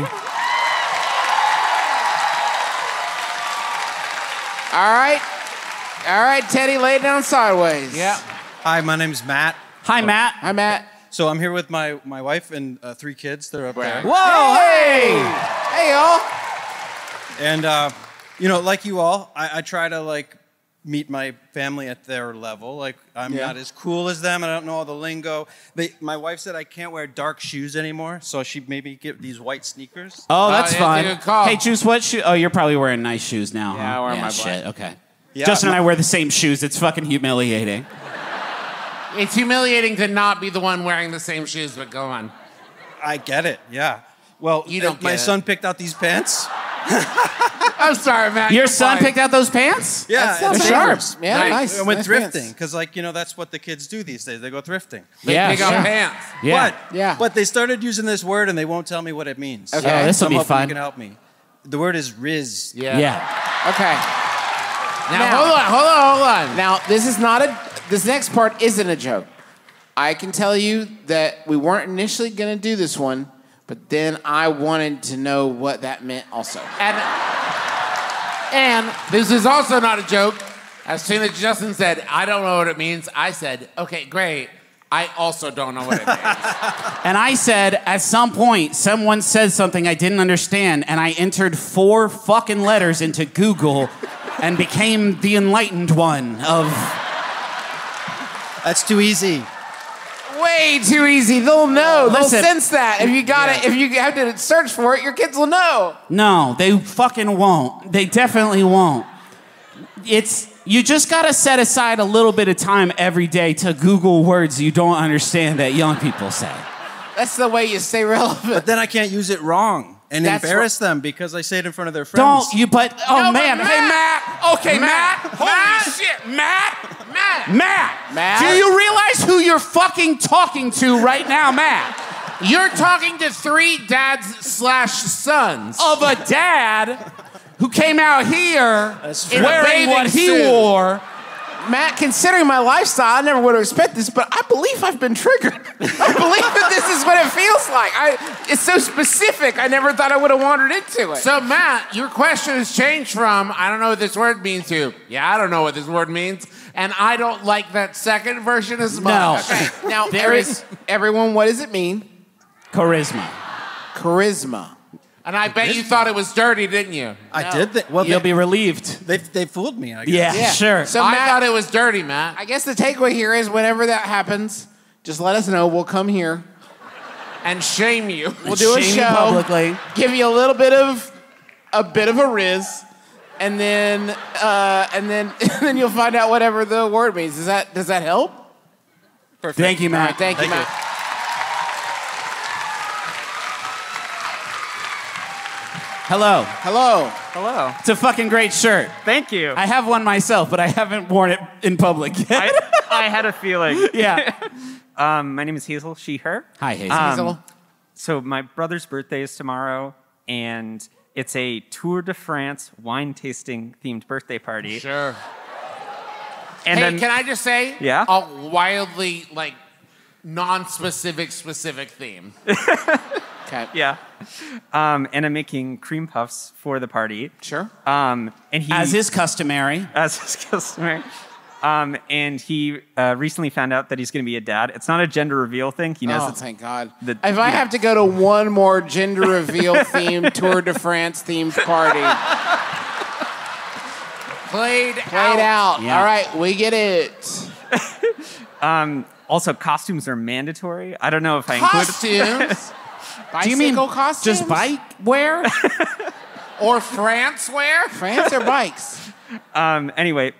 All right, Teddy, lay it down sideways. Yeah. Hi, my name's Matt. Hi, Matt. Hi, Matt. So I'm here with my wife and 3 kids. They're up there. Whoa, hey! Hey, y'all. And, like you all, I try to, like, meet my family at their level. Like, I'm not as cool as them. I don't know all the lingo. My wife said I can't wear dark shoes anymore, so she maybe get these white sneakers. Oh, that's yeah, fun. good call. Hey, Juice, what shoe? Oh, you're probably wearing nice shoes now. Yeah, huh? I wear my black. shit. Okay. Yeah, Justin and I wear the same shoes. It's fucking humiliating. It's humiliating to not be the one wearing the same shoes, but go on. I get it, yeah. Well, You don't my get it. son picked out these pants. I'm sorry, Matt. Your you're son fine. picked out those pants? Yeah, They're it's sharps. Yeah, Nice. nice. I went nice thrifting pants. because, that's what the kids do these days. They go thrifting. They Yeah, pick out sure. pants. Yeah. But they started using this word and they won't tell me what it means. Okay. Oh, this will I'm be hoping fun. you can help me. The word is riz. Yeah. Okay. Now, hold on. Now, this next part isn't a joke. I can tell you that we weren't initially going to do this one, but then I wanted to know what that meant also. And this is also not a joke. As soon as Justin said, I don't know what it means, I said, okay, great. I also don't know what it means. And I said, at some point, someone said something I didn't understand, and I entered 4 fucking letters into Google and became the enlightened one of... That's too easy. Way too easy. They'll know. Listen. They'll sense that. If you got it, if you have to search for it, your kids will know. No, they fucking won't. They definitely won't. You just gotta set aside a little bit of time every day to Google words you don't understand that young people say. That's the way you stay relevant. But then I can't use it wrong and That's embarrass them because I say it in front of their friends. Don't you, but, oh No, but man, hey Matt. Okay, Matt. Holy shit. Matt. Do you realize who you're fucking talking to right now, Matt? You're talking to 3 dads/sons. Of a dad who came out here In a wearing bathing what he suit. wore. Matt, considering my lifestyle, I never would have expected this, but I believe I've been triggered. I believe that this is what it feels like. It's so specific. I never thought I would have wandered into it. So, Matt, your question has changed from, I don't know what this word means, to, yeah, I don't know what this word means, and I don't like that second version as much. No. Okay, now, everyone, what does it mean? Charisma. Charisma. And I bet you thought it was dirty, didn't you? I did. Well, You'll be relieved. They fooled me, I guess. Yeah, sure. So I Matt, thought it was dirty, Matt. I guess the takeaway here is whenever that happens, just let us know. We'll come here. And shame you. We'll do a Shame you show. publicly. Give you a little bit of a riz, and then and then you'll find out whatever the word means. Does that help? Perfect. Thank you, Matt. All right, thank you, Thank you. Matt. Hello. Hello. Hello. It's a fucking great shirt. Thank you. I have one myself, but I haven't worn it in public yet. I had a feeling. Yeah. My name is Hazel, she, her. Hi, Hazel. Hazel. So my brother's birthday is tomorrow, and it's a Tour de France wine tasting themed birthday party. Sure. And hey, then, can I just say? Yeah? A wildly, non-specific, specific theme. Okay. Yeah. And I'm making cream puffs for the party. Sure. And he, As is customary. As is customary. And he recently found out that he's going to be a dad. It's not a gender reveal thing. He knows it's thank God. If I have to go to one more gender reveal themed Tour de France themed party. Played out. Yeah. All right, we get it. Also, costumes are mandatory. I don't know if I include Costumes? Do you mean costumes? just bike wear? Or France wear? France or bikes? Anyway,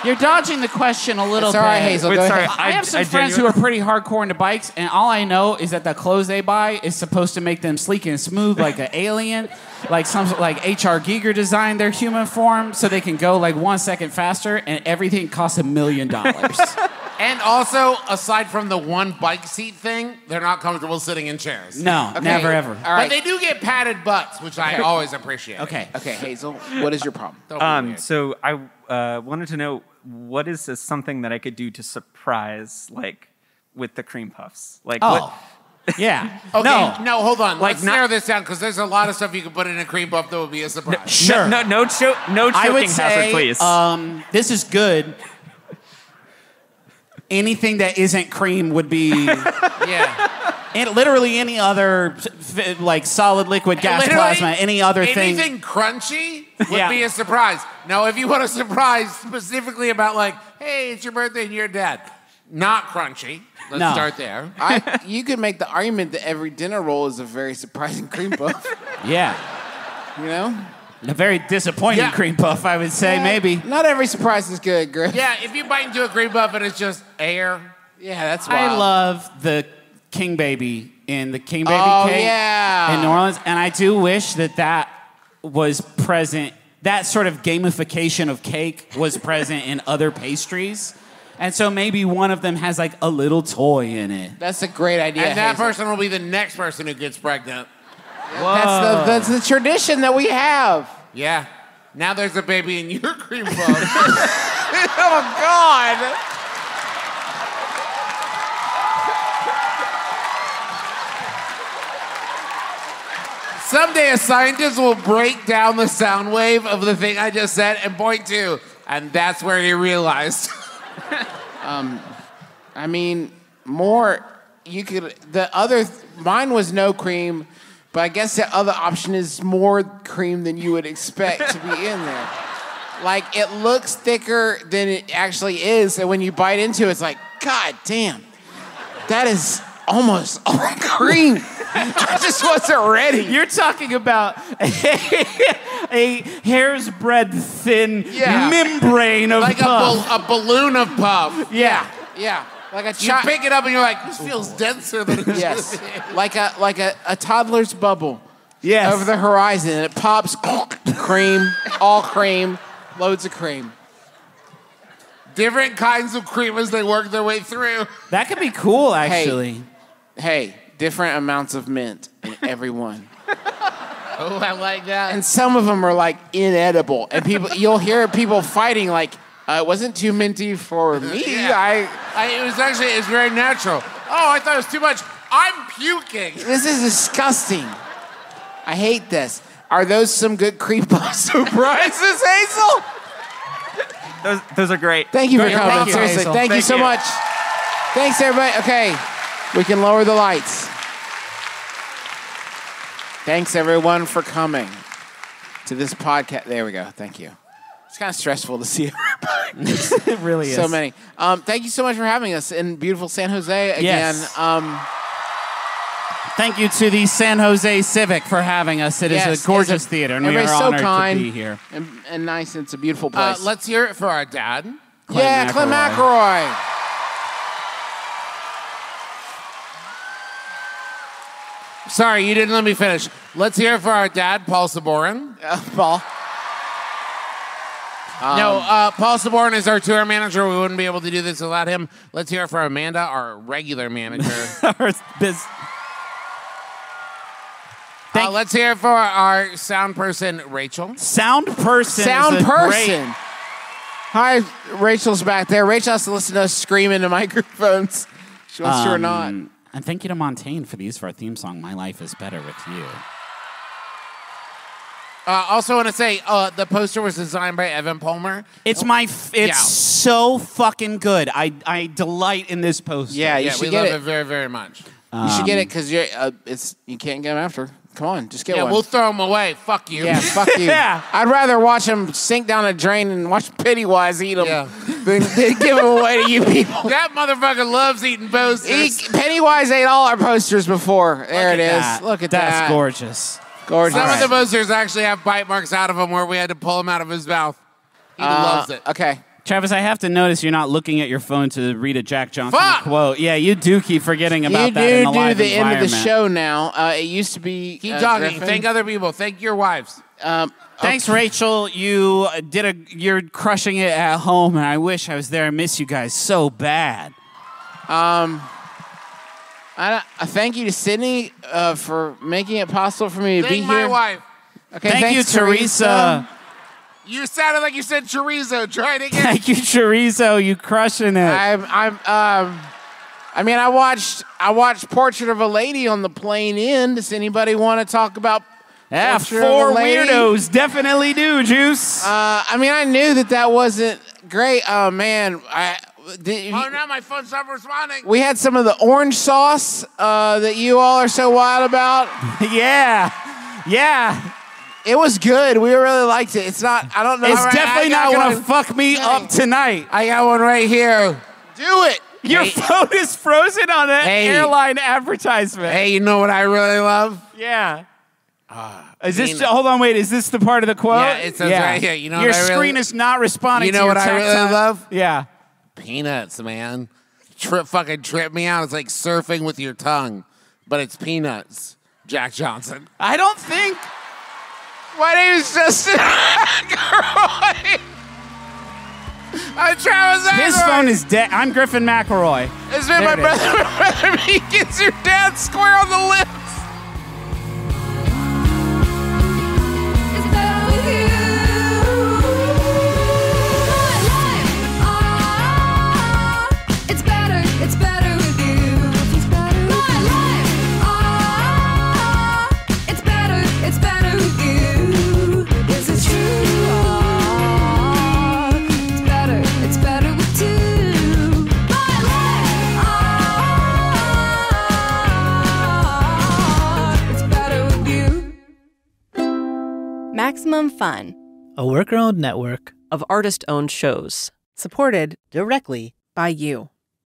You're dodging the question a little It's bit. all right, Hazel. Wait, Go sorry. ahead. I have some friends who are pretty hardcore into bikes, and all I know is that the clothes they buy is supposed to make them sleek and smooth like an alien, like H.R. Giger designed their human form so they can go 1 second faster, and everything costs $1 million. And also, aside from the one bike seat thing, they're not comfortable sitting in chairs. No, never ever. All right. But they do get padded butts, which I always appreciate. Okay. Okay, Hazel, what is your problem? Don't be weird. So I wanted to know, what is something that I could do to surprise, with the cream puffs? Oh. Yeah. Okay, no, hold on. Like Let's narrow this down because there's a lot of stuff you can put in a cream puff that would be a surprise. Sure. No choking I would hazard, say, please. this is good. Anything that isn't cream would be... Yeah. And literally any other, solid liquid gas Literally, plasma, any other thing. Anything crunchy would Yeah. be a surprise. Now, if you want a surprise specifically about hey, it's your birthday and you're dead, not crunchy. Let's No. start there. You could make the argument that every dinner roll is a very surprising cream puff. Yeah. You know? A very disappointing Yeah. cream puff, I would say, maybe. Not every surprise is good, Griff. Yeah, if you bite into a cream puff and it's just air. Yeah, that's wild. I love the King Baby in the King Baby cake yeah. in New Orleans, and I do wish that was present. That sort of gamification of cake was present in other pastries. And so maybe one of them has a little toy in it. That's a great idea. And that Hazel. person will be the next person who gets pregnant. That's the tradition that we have. Yeah. Now there's a baby in your cream puff. Oh, God. Someday a scientist will break down the sound wave of the thing I just said and point to, and that's where he realized. I mean, more, you could, mine was no cream, but I guess the other option is more cream than you would expect to be in there. It looks thicker than it actually is, and when you bite into it, it's God damn, that is almost all cream. I just wasn't ready. You're talking about a hair's breadth thin membrane of puff. A balloon of puff. Yeah. Like a You pick it up and you're like, this feels denser than it should Yes. be. like a toddler's bubble. Yes. Over the horizon, and it pops cream, all cream, loads of cream. Different kinds of cream as they work their way through. That could be cool, actually. Hey, different amounts of mint in every one. Oh, I like that. And some of them are inedible. And you'll hear people fighting it wasn't too minty for me. Yeah. It's very natural. Oh, I thought it was too much. I'm puking. This is disgusting. I hate this. Are those some good cream puff surprises, Hazel? Those are great. Thank you for Great. coming. Thank you, Seriously, Hazel. thank you so much. Thanks, everybody. Okay, we can lower the lights. Thanks, everyone, for coming to this podcast. There we go. Thank you. It's kind of stressful to see everybody. It really is. So many. Thank you so much for having us in beautiful San Jose again. Yes. Thank you to the San Jose Civic for having us. It is a gorgeous theater, and we are everybody's honored so kind to be here. and nice. It's a beautiful place. Let's hear it for our dad. Clint McElroy. Sorry, you didn't let me finish. Let's hear it for our dad, Paul Saborin. Paul. Paul Saborin is our tour manager. We wouldn't be able to do this without him. Let's hear it for Amanda, our regular manager. Let's hear it for our sound person, Rachel. Sound person. Hi, Rachel's back there. Rachel has to listen to us scream into microphones. She wants to or not. And thank you to Montaigne for our theme song, My Life is Better With You. Also want to say, the poster was designed by Evan Palmer. It's so fucking good. I delight in this poster. Yeah, we love it very, very much. You should get it because you can't get them after. Come on, just get one. Yeah, we'll throw them away. Fuck you. Yeah, fuck you. Yeah. I'd rather watch them sink down a drain and watch Pennywise eat them than give them away to you people. That motherfucker loves eating posters. Pennywise ate all our posters before. There it is. Look at that. That's gorgeous. Gorgeous. Some of the posters actually have bite marks out of them where we had to pull them out of his mouth. He loves it. Okay. Travis, I have to notice you're not looking at your phone to read a Jack Johnson quote. Yeah, you do keep forgetting about that in the live You do the end of the environment. show now. It used to be... Keep talking. Griffin. Thank other people. Thank your wives. Thanks, Rachel. You're crushing it at home, and I wish I was there. I miss you guys so bad. Thank you to Sydney for making it possible for me to be Thank my here. wife. Okay, Thank you, Teresa. You sounded like you said chorizo. Try it again. Thank you, Chorizo. You crushing it. I watched Portrait of a Lady on the plane in. Does anybody want to talk about Portrait of a four Lady? weirdos definitely do, Juice. I knew that wasn't great. Oh, man. Now my phone stopped responding. We had some of the orange sauce that you all are so wild about. Yeah. It was good. We really liked it. It's not, I don't know. It's definitely not going to fuck me up tonight. I got one right here. Do it. Your phone is frozen on an airline advertisement. Hey, you know what I really love? Yeah. Hold on, wait. Is this the part of the quote? Yeah, it says right here. You know your what I really, screen is not responding you know to your what I really tactile- love? Yeah. Peanuts, man. Fucking trip me out. It's like surfing with your tongue, but it's peanuts. Jack Johnson. I don't think... My name is Justin McElroy. I'm Travis McElroy. His phone is dead. I'm Griffin McElroy. It's been my brother. He gets your dad square on the lips. Maximum Fun, a worker-owned network of artist-owned shows, supported directly by you.